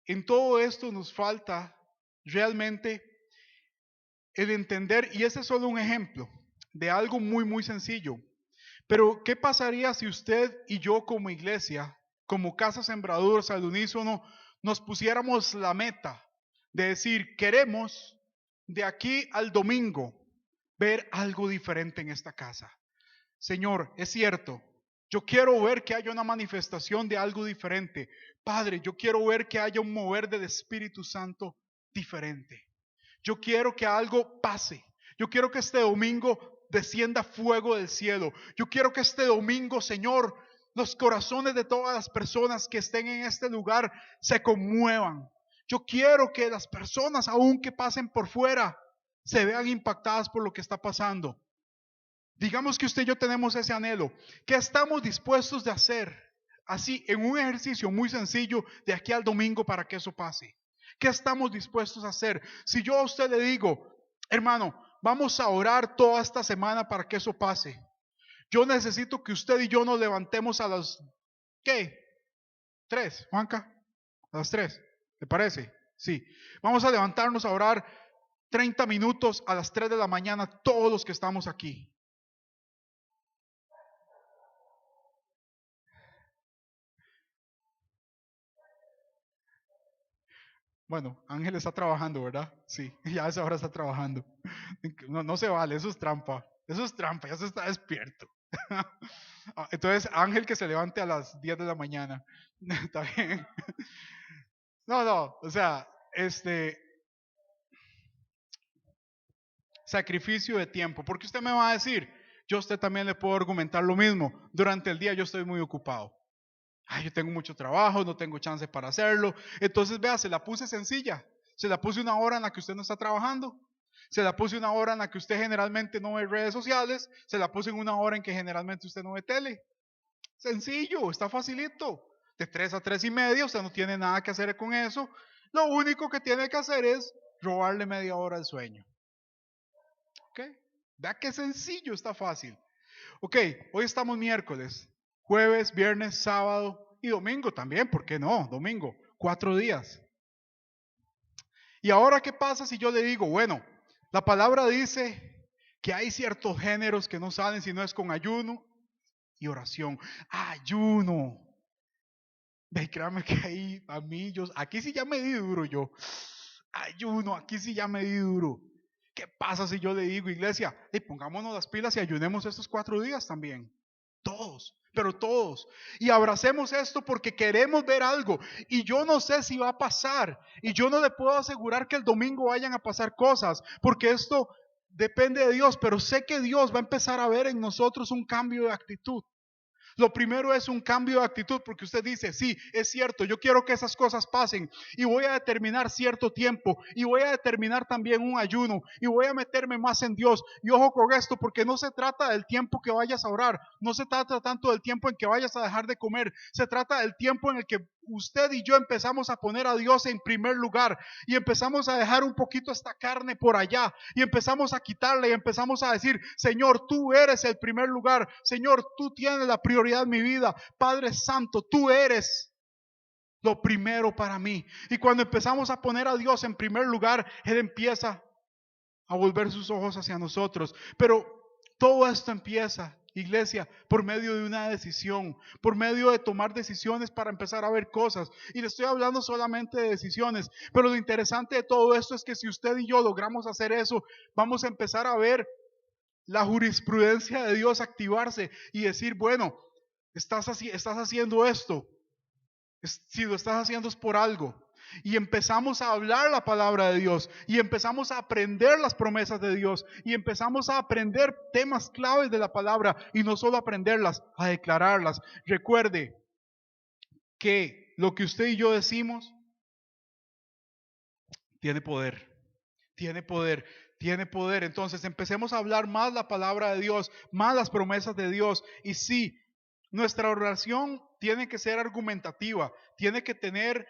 en todo esto nos falta realmente el entender, y ese es solo un ejemplo de algo muy, muy sencillo. Pero, ¿qué pasaría si usted y yo como iglesia, como Casa Sembradores al unísono, nos pusiéramos la meta de decir, queremos de aquí al domingo ver algo diferente en esta casa? Señor, es cierto, yo quiero ver que haya una manifestación de algo diferente. Padre, yo quiero ver que haya un mover del Espíritu Santo diferente. Yo quiero que algo pase. Yo quiero que este domingo descienda fuego del cielo. Yo quiero que este domingo, Señor, los corazones de todas las personas que estén en este lugar se conmuevan. Yo quiero que las personas, aun que pasen por fuera, se vean impactadas por lo que está pasando. Digamos que usted y yo tenemos ese anhelo. ¿Qué estamos dispuestos de hacer? Así, en un ejercicio muy sencillo de aquí al domingo para que eso pase. ¿Qué estamos dispuestos a hacer? Si yo a usted le digo, hermano, vamos a orar toda esta semana para que eso pase. Yo necesito que usted y yo nos levantemos a las, ¿qué? 3, Juanca, a las 3, ¿te parece? Sí. Vamos a levantarnos a orar 30 minutos a las 3 de la mañana, todos los que estamos aquí. Bueno, Ángel está trabajando, ¿verdad? Sí, ya a esa hora está trabajando. No, no se vale, eso es trampa. Eso es trampa, ya se está despierto. Entonces, Ángel que se levante a las 10 de la mañana. Está bien. No, no, o sea, sacrificio de tiempo. Porque usted me va a decir, yo a usted también le puedo argumentar lo mismo. Durante el día yo estoy muy ocupado. Ay, yo tengo mucho trabajo, no tengo chance para hacerlo. Entonces, vea, se la puse sencilla. Se la puse una hora en la que usted no está trabajando. Se la puse una hora en la que usted generalmente no ve redes sociales. Se la puse en una hora en que generalmente usted no ve tele. Sencillo, está facilito. De 3 a 3 y media, usted no tiene nada que hacer con eso. Lo único que tiene que hacer es robarle media hora de sueño. ¿Ok? Vea qué sencillo, está fácil. Ok, hoy estamos miércoles, jueves, viernes, sábado y domingo también, ¿por qué no? Domingo, 4 días. ¿Y ahora qué pasa si yo le digo, bueno, la palabra dice que hay ciertos géneros que no salen si no es con ayuno y oración? Ayuno. Ve, créame que ahí, a mí, aquí sí ya me di duro yo. Ayuno, aquí sí ya me di duro. ¿Qué pasa si yo le digo, iglesia, pongámonos las pilas y ayunemos estos 4 días también? Todos, pero todos. Y abracemos esto porque queremos ver algo. Y yo no sé si va a pasar. Y yo no le puedo asegurar que el domingo vayan a pasar cosas, porque esto depende de Dios. Pero sé que Dios va a empezar a ver en nosotros un cambio de actitud. Lo primero es un cambio de actitud, porque usted dice, sí, es cierto, yo quiero que esas cosas pasen y voy a determinar cierto tiempo y voy a determinar también un ayuno y voy a meterme más en Dios. Y ojo con esto, porque no se trata del tiempo que vayas a orar, no se trata tanto del tiempo en que vayas a dejar de comer, se trata del tiempo en el que usted y yo empezamos a poner a Dios en primer lugar y empezamos a dejar un poquito esta carne por allá y empezamos a quitarle y empezamos a decir, Señor, tú eres el primer lugar, Señor, tú tienes la prioridad en mi vida, Padre Santo, tú eres lo primero para mí. Y cuando empezamos a poner a Dios en primer lugar, Él empieza a volver sus ojos hacia nosotros. Pero todo esto empieza, iglesia, por medio de una decisión, por medio de tomar decisiones para empezar a ver cosas. Y le estoy hablando solamente de decisiones, pero lo interesante de todo esto es que si usted y yo logramos hacer eso, vamos a empezar a ver la jurisprudencia de Dios activarse y decir, bueno, estás haciendo esto, si lo estás haciendo es por algo. Y empezamos a hablar la palabra de Dios y empezamos a aprender las promesas de Dios y empezamos a aprender temas claves de la palabra y no solo aprenderlas, a declararlas. Recuerde que lo que usted y yo decimos tiene poder, tiene poder, tiene poder. Entonces empecemos a hablar más la palabra de Dios, más las promesas de Dios. Y sí, nuestra oración tiene que ser argumentativa, tiene que tener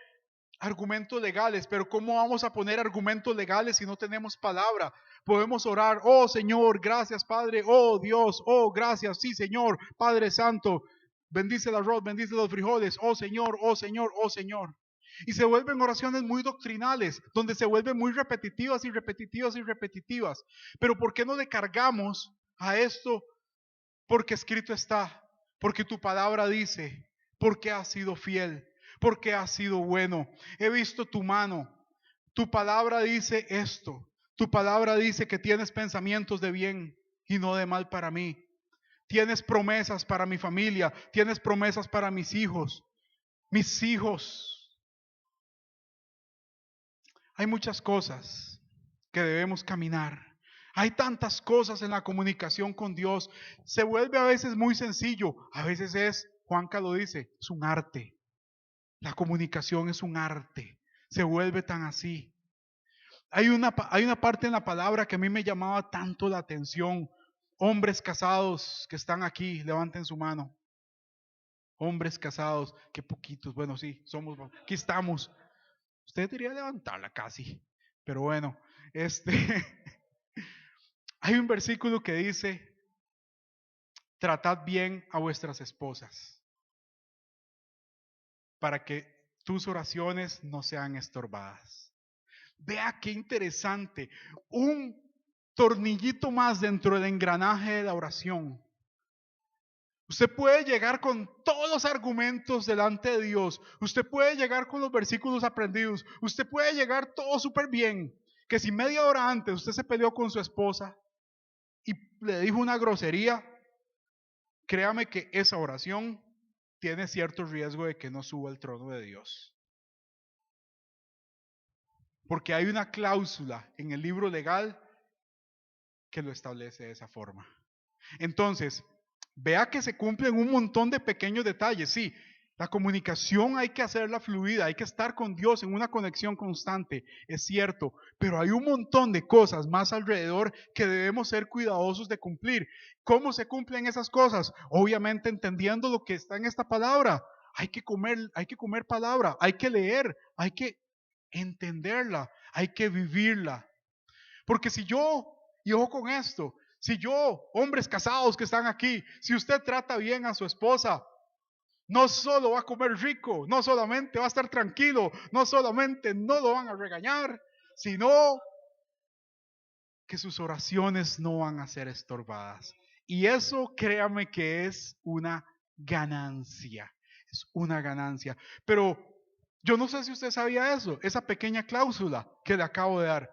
argumentos legales, pero ¿cómo vamos a poner argumentos legales si no tenemos palabra? Podemos orar, oh Señor, gracias Padre, oh Dios, oh gracias, sí Señor, Padre Santo, bendice el arroz, bendice los frijoles, oh Señor, oh Señor, oh Señor. Y se vuelven oraciones muy doctrinales, donde se vuelven muy repetitivas y repetitivas y repetitivas. Pero ¿por qué no le cargamos a esto? Porque escrito está, porque tu palabra dice, porque has sido fiel, porque has sido bueno. He visto tu mano. Tu palabra dice esto. Tu palabra dice que tienes pensamientos de bien y no de mal para mí. Tienes promesas para mi familia, tienes promesas para mis hijos. Mis hijos. Hay muchas cosas que debemos caminar. Hay tantas cosas en la comunicación con Dios. Se vuelve a veces muy sencillo. A veces es, Juanca lo dice, es un arte. La comunicación es un arte. Se vuelve tan así. Hay una parte en la palabra que a mí me llamaba tanto la atención. Hombres casados que están aquí, levanten su mano. Hombres casados, qué poquitos. Bueno, sí, aquí estamos. Usted debería levantarla casi. Pero bueno, hay un versículo que dice, tratad bien a vuestras esposas para que tus oraciones no sean estorbadas. Vea qué interesante. Un tornillito más dentro del engranaje de la oración. Usted puede llegar con todos los argumentos delante de Dios. Usted puede llegar con los versículos aprendidos. Usted puede llegar todo súper bien. Que si media hora antes usted se peleó con su esposa y le dijo una grosería, créame que esa oración tiene cierto riesgo de que no suba al trono de Dios. Porque hay una cláusula en el libro legal que lo establece de esa forma. Entonces, vea que se cumplen un montón de pequeños detalles. Sí, la comunicación hay que hacerla fluida, hay que estar con Dios en una conexión constante, es cierto, pero hay un montón de cosas más alrededor que debemos ser cuidadosos de cumplir. ¿Cómo se cumplen esas cosas? Obviamente entendiendo lo que está en esta palabra. Hay que comer palabra, hay que leer, hay que entenderla, hay que vivirla. Porque si yo, y ojo con esto, si yo, hombres casados que están aquí, si usted trata bien a su esposa, no solo va a comer rico, no solamente va a estar tranquilo, no solamente no lo van a regañar, sino que sus oraciones no van a ser estorbadas. Y eso, créame que es una ganancia, es una ganancia. Pero yo no sé si usted sabía eso, esa pequeña cláusula que le acabo de dar.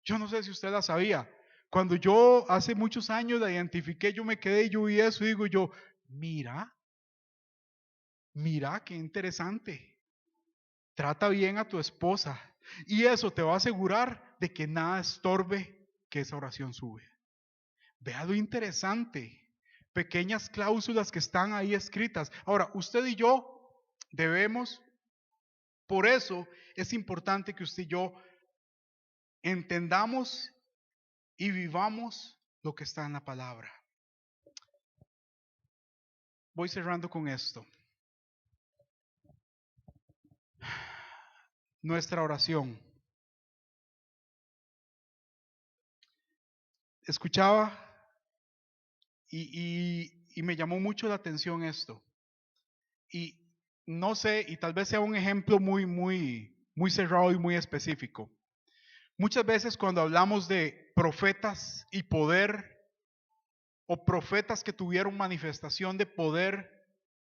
Yo no sé si usted la sabía. Cuando yo hace muchos años la identifiqué, yo me quedé y yo vi eso y digo yo, mira, qué interesante. Trata bien a tu esposa y eso te va a asegurar de que nada estorbe que esa oración sube. Vea lo interesante. Pequeñas cláusulas que están ahí escritas. Ahora, usted y yo debemos, por eso es importante que usted y yo entendamos y vivamos lo que está en la palabra. Voy cerrando con esto. Nuestra oración. Escuchaba y me llamó mucho la atención esto. Y no sé, y tal vez sea un ejemplo muy cerrado y muy específico. Muchas veces cuando hablamos de profetas y poder, o profetas que tuvieron manifestación de poder,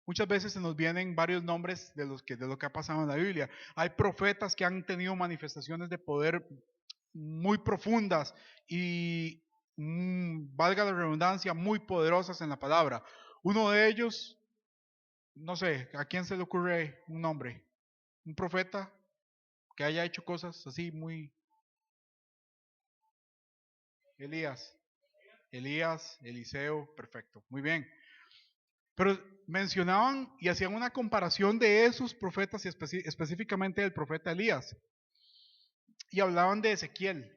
muchas veces se nos vienen varios nombres de lo que ha pasado en la Biblia. Hay profetas que han tenido manifestaciones de poder muy profundas y, valga la redundancia, muy poderosas en la palabra. Uno de ellos, no sé, ¿a quién se le ocurre un nombre? Un profeta que haya hecho cosas así muy... Elías, Eliseo, perfecto, muy bien. Pero mencionaban y hacían una comparación de esos profetas y específicamente del profeta Elías. Y hablaban de Ezequiel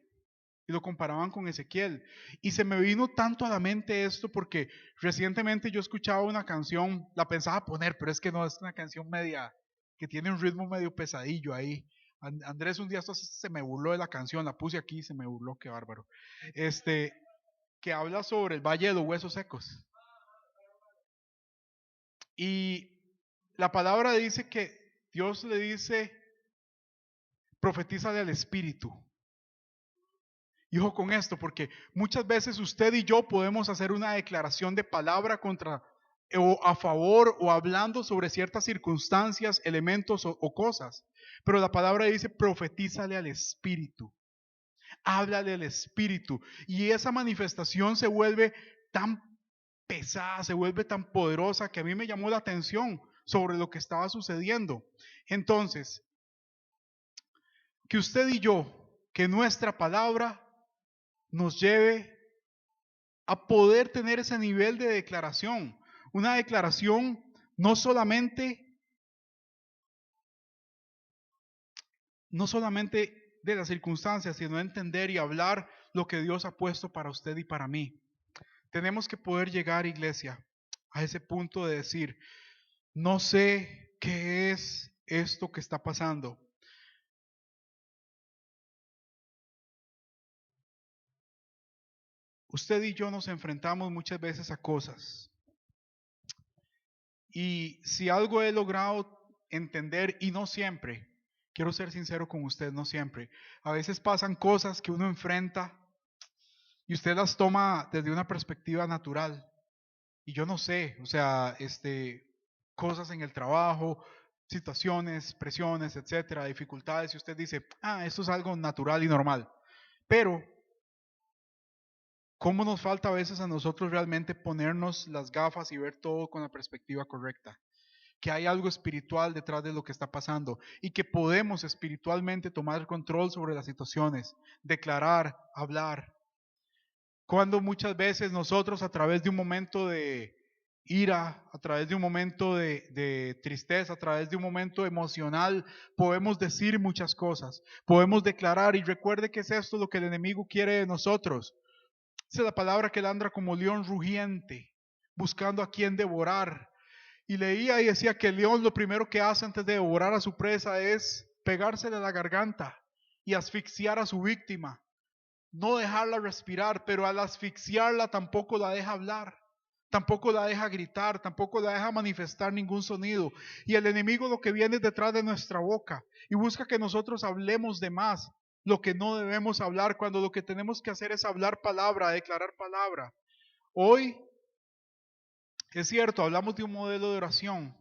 y lo comparaban con Ezequiel. Y se me vino tanto a la mente esto porque recientemente yo escuchaba una canción, la pensaba poner, pero es que no, es una canción media, que tiene un ritmo medio pesadillo ahí. Andrés un día esto se me burló de la canción, la puse aquí y se me burló, qué bárbaro. Que habla sobre el Valle de los Huesos Secos. Y la palabra dice que Dios le dice, profetízale al Espíritu. Y ojo con esto, porque muchas veces usted y yo podemos hacer una declaración de palabra contra o a favor o hablando sobre ciertas circunstancias, elementos o cosas. Pero la palabra dice, profetízale al Espíritu. Háblale al Espíritu. Y esa manifestación se vuelve tan pesada, se vuelve tan poderosa que a mí me llamó la atención sobre lo que estaba sucediendo. Entonces, que usted y yo, que nuestra palabra nos lleve a poder tener ese nivel de declaración. Una declaración no solamente de las circunstancias, sino entender y hablar lo que Dios ha puesto para usted y para mí. Tenemos que poder llegar, iglesia, a ese punto de decir, no sé qué es esto que está pasando. Usted y yo nos enfrentamos muchas veces a cosas. Y si algo he logrado entender, y no siempre, quiero ser sincero con usted, no siempre. A veces pasan cosas que uno enfrenta y usted las toma desde una perspectiva natural. Y yo no sé, o sea, cosas en el trabajo, situaciones, presiones, etcétera, dificultades, y usted dice, esto es algo natural y normal. Pero, ¿cómo nos falta a veces a nosotros realmente ponernos las gafas y ver todo con la perspectiva correcta? Que hay algo espiritual detrás de lo que está pasando y que podemos espiritualmente tomar control sobre las situaciones, declarar, hablar. Cuando muchas veces nosotros a través de un momento de ira, a través de un momento de tristeza, a través de un momento emocional, podemos decir muchas cosas, podemos declarar, y recuerde que es esto lo que el enemigo quiere de nosotros. Esa es la palabra que él anda como león rugiente, buscando a quien devorar. Y leía y decía que el león lo primero que hace antes de devorar a su presa es pegársele a la garganta y asfixiar a su víctima. No dejarla respirar, pero al asfixiarla tampoco la deja hablar, tampoco la deja gritar, tampoco la deja manifestar ningún sonido. Y el enemigo lo que viene es detrás de nuestra boca y busca que nosotros hablemos de más lo que no debemos hablar, cuando lo que tenemos que hacer es hablar palabra, declarar palabra. Hoy es cierto, hablamos de un modelo de oración,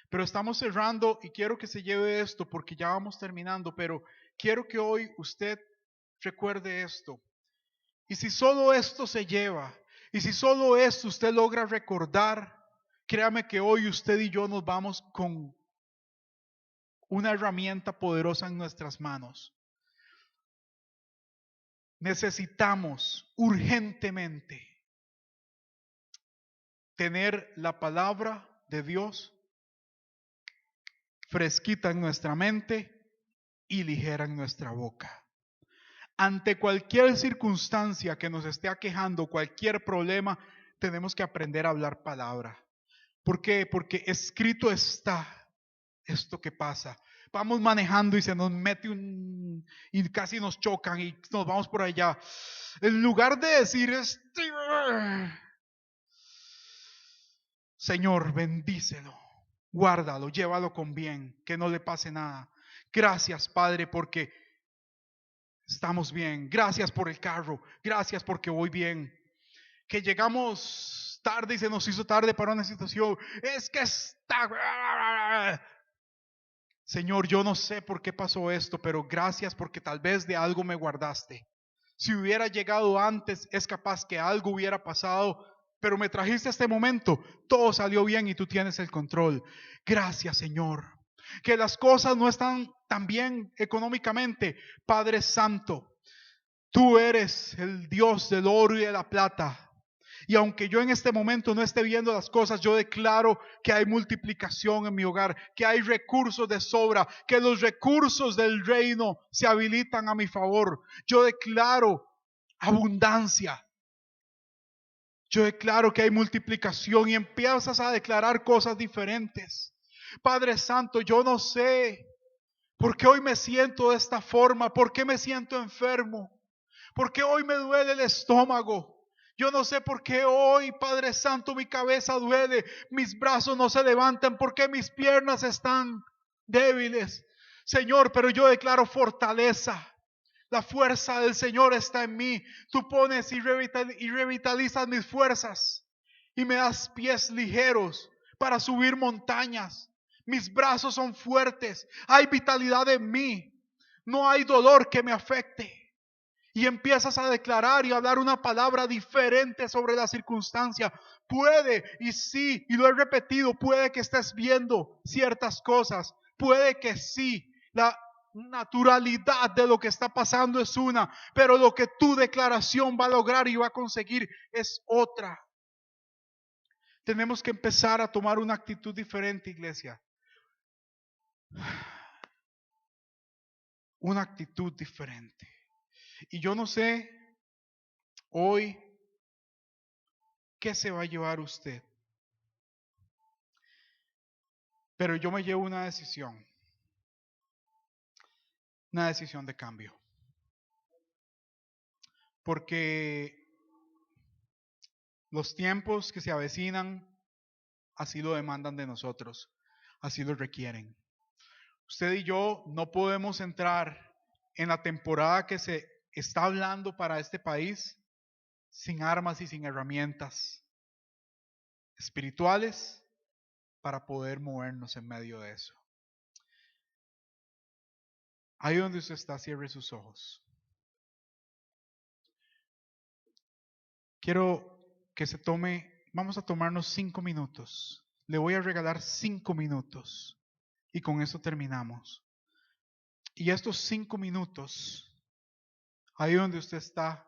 pero estamos cerrando y quiero que se lleve esto porque ya vamos terminando, pero quiero que hoy usted recuerde esto. Y si solo esto se lleva, y si solo esto usted logra recordar, créame que hoy usted y yo nos vamos con una herramienta poderosa en nuestras manos. Necesitamos urgentemente tener la palabra de Dios fresquita en nuestra mente y ligera en nuestra boca. Ante cualquier circunstancia que nos esté aquejando, cualquier problema, tenemos que aprender a hablar palabra. ¿Por qué? Porque escrito está esto que pasa. Vamos manejando y se nos mete y casi nos chocan y nos vamos por allá. En lugar de decir, Señor, bendícelo, guárdalo, llévalo con bien, que no le pase nada. Gracias, Padre, porque estamos bien. Gracias por el carro. Gracias porque voy bien. Que llegamos tarde y se nos hizo tarde para una situación. Es que está... Señor, yo no sé por qué pasó esto, pero gracias porque tal vez de algo me guardaste. Si hubiera llegado antes, es capaz que algo hubiera pasado, pero me trajiste a este momento. Todo salió bien y tú tienes el control. Gracias, Señor. Que las cosas no están tan bien económicamente. Padre Santo, tú eres el Dios del oro y de la plata. Y aunque yo en este momento no esté viendo las cosas, yo declaro que hay multiplicación en mi hogar, que hay recursos de sobra, que los recursos del reino se habilitan a mi favor. Yo declaro abundancia. Yo declaro que hay multiplicación y empiezas a declarar cosas diferentes. Padre Santo, yo no sé por qué hoy me siento de esta forma, por qué me siento enfermo. ¿Por qué hoy me duele el estómago? Yo no sé por qué hoy, Padre Santo, mi cabeza duele, mis brazos no se levantan, por qué mis piernas están débiles. Señor, pero yo declaro fortaleza. La fuerza del Señor está en mí. Tú pones y revitalizas mis fuerzas y me das pies ligeros para subir montañas. Mis brazos son fuertes. Hay vitalidad en mí. No hay dolor que me afecte. Y empiezas a declarar y a hablar una palabra diferente sobre la circunstancia. Puede, y sí, y lo he repetido, puede que estés viendo ciertas cosas. Puede que sí, la naturalidad de lo que está pasando es una, pero lo que tu declaración va a lograr y va a conseguir es otra. Tenemos que empezar a tomar una actitud diferente, iglesia. Una actitud diferente. Y yo no sé hoy qué se va a llevar usted, pero yo me llevo una decisión de cambio. Porque los tiempos que se avecinan así lo demandan de nosotros, así lo requieren. Usted y yo no podemos entrar en la temporada que se está hablando para este país sin armas y sin herramientas espirituales para poder movernos en medio de eso. Ahí donde usted está, cierre sus ojos. Quiero que se tome, vamos a tomarnos 5 minutos. Le voy a regalar 5 minutos y con eso terminamos. Y estos 5 minutos, ahí donde usted está,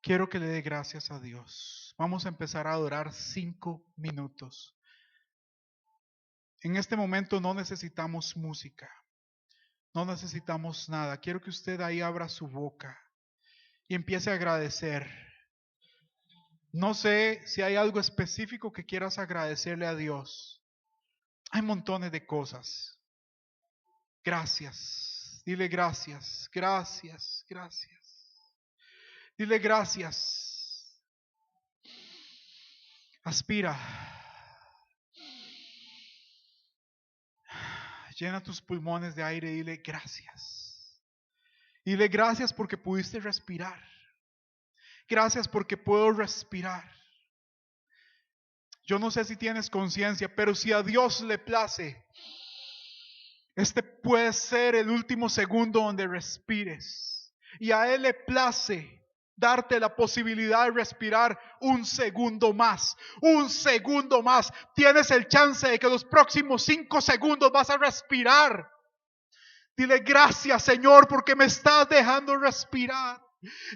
quiero que le dé gracias a Dios. Vamos a empezar a adorar 5 minutos. En este momento no necesitamos música, no necesitamos nada. Quiero que usted ahí abra su boca y empiece a agradecer. No sé si hay algo específico que quieras agradecerle a Dios. Hay montones de cosas. Gracias. Dile gracias, gracias, gracias. Dile gracias. Aspira. Llena tus pulmones de aire y dile gracias. Dile gracias porque pudiste respirar. Gracias porque puedo respirar. Yo no sé si tienes conciencia, pero si a Dios le place, este puede ser el último segundo donde respires. Y a Él le place darte la posibilidad de respirar un segundo más. Un segundo más. Tienes el chance de que los próximos 5 segundos vas a respirar. Dile gracias, Señor, porque me estás dejando respirar.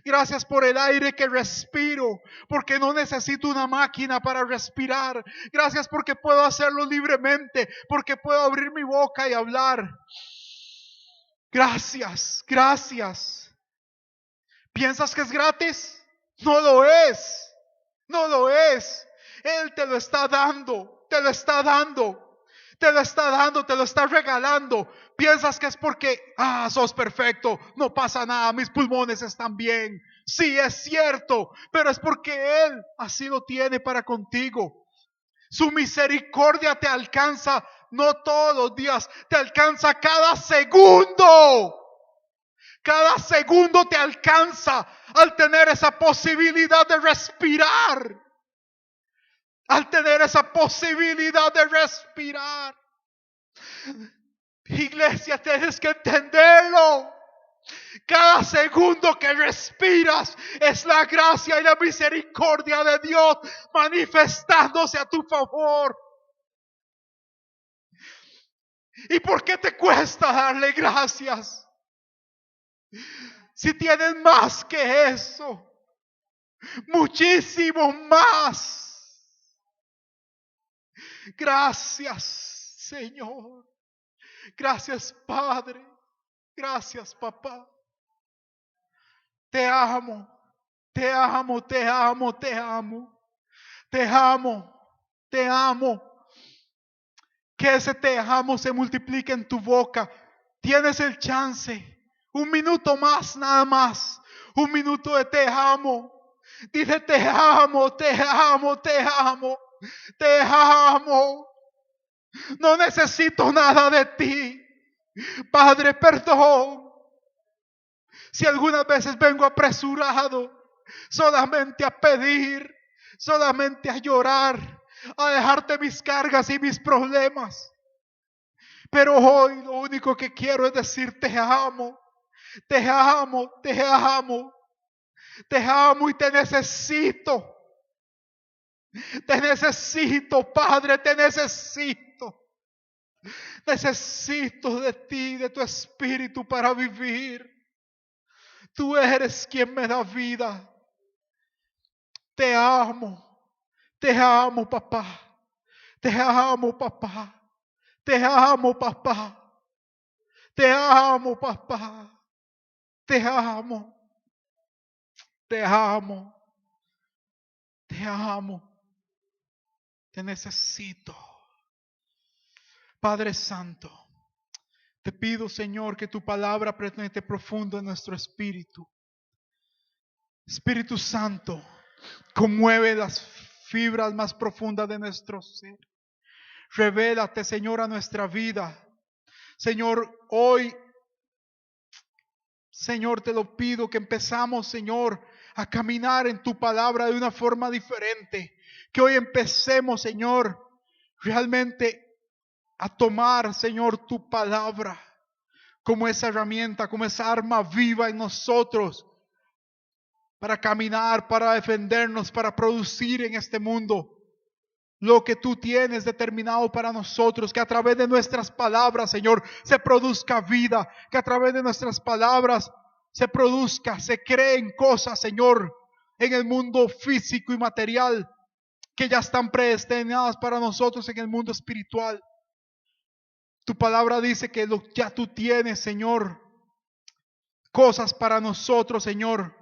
Gracias por el aire que respiro, porque no necesito una máquina para respirar. Gracias porque puedo hacerlo libremente, porque puedo abrir mi boca y hablar. Gracias, gracias. ¿Piensas que es gratis? No lo es, no lo es. Él te lo está dando, te lo está dando. Te lo está dando, te lo está regalando. Piensas que es porque, sos perfecto, no pasa nada, mis pulmones están bien. Sí, es cierto, pero es porque Él así lo tiene para contigo. Su misericordia te alcanza, no todos los días, te alcanza cada segundo. Cada segundo te alcanza al tener esa posibilidad de respirar. Al tener esa posibilidad de respirar. Iglesia, tienes que entenderlo. Cada segundo que respiras es la gracia y la misericordia de Dios manifestándose a tu favor. ¿Y por qué te cuesta darle gracias? Si tienes más que eso, muchísimo más. Gracias, Señor. Gracias, Padre. Gracias, papá. Te amo, te amo, te amo, te amo. Te amo, te amo. Que ese te amo se multiplique en tu boca. Tienes el chance. 1 minuto más, nada más. 1 minuto de te amo. Dile te amo, te amo, te amo. Te amo. No necesito nada de ti. Padre, perdón. Si algunas veces vengo apresurado solamente a pedir, solamente a llorar, a dejarte mis cargas y mis problemas. Pero hoy lo único que quiero es decir te amo, te amo, te amo, te amo y te necesito. Te necesito, Padre, te necesito. Necesito de ti, de tu espíritu para vivir. Tú eres quien me da vida. Te amo, papá. Te amo, papá. Te amo, papá. Te amo, papá. Te amo. Te amo. Te amo. Te necesito. Padre Santo, te pido, Señor, que tu palabra penetre profundo en nuestro espíritu. Espíritu Santo, conmueve las fibras más profundas de nuestro ser. Revélate, Señor, a nuestra vida. Señor, hoy, Señor, te lo pido que empezamos, Señor, a caminar en tu palabra de una forma diferente. Que hoy empecemos, Señor, realmente a tomar, Señor, tu palabra como esa herramienta, como esa arma viva en nosotros para caminar, para defendernos, para producir en este mundo lo que tú tienes determinado para nosotros, que a través de nuestras palabras, Señor, se produzca vida, que a través de nuestras palabras se produzca, se creen cosas, Señor, en el mundo físico y material, que ya están predestinadas para nosotros en el mundo espiritual. Tu palabra dice que ya tú tienes, Señor, cosas para nosotros, Señor,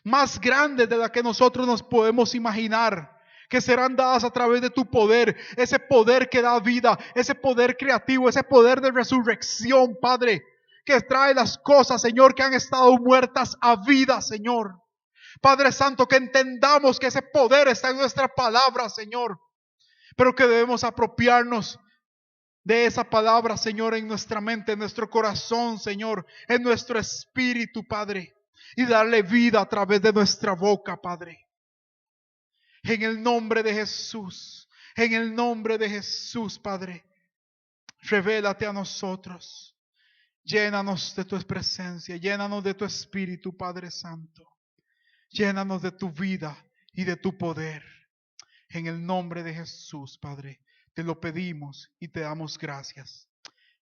más grandes de las que nosotros nos podemos imaginar, que serán dadas a través de tu poder, ese poder que da vida, ese poder creativo, ese poder de resurrección, Padre, que trae las cosas, Señor, que han estado muertas a vida, Señor. Padre Santo, que entendamos que ese poder está en nuestra palabra, Señor, pero que debemos apropiarnos de esa palabra, Señor, en nuestra mente, en nuestro corazón, Señor, en nuestro espíritu, Padre, y darle vida a través de nuestra boca, Padre. En el nombre de Jesús, en el nombre de Jesús, Padre, revélate a nosotros. Llénanos de tu presencia, llénanos de tu espíritu, Padre Santo. Llénanos de tu vida y de tu poder. En el nombre de Jesús, Padre, te lo pedimos y te damos gracias.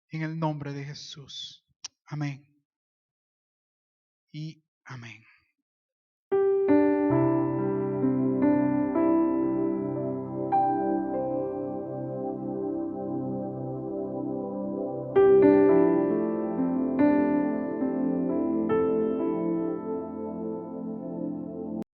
En el nombre de Jesús. Amén. Y amén.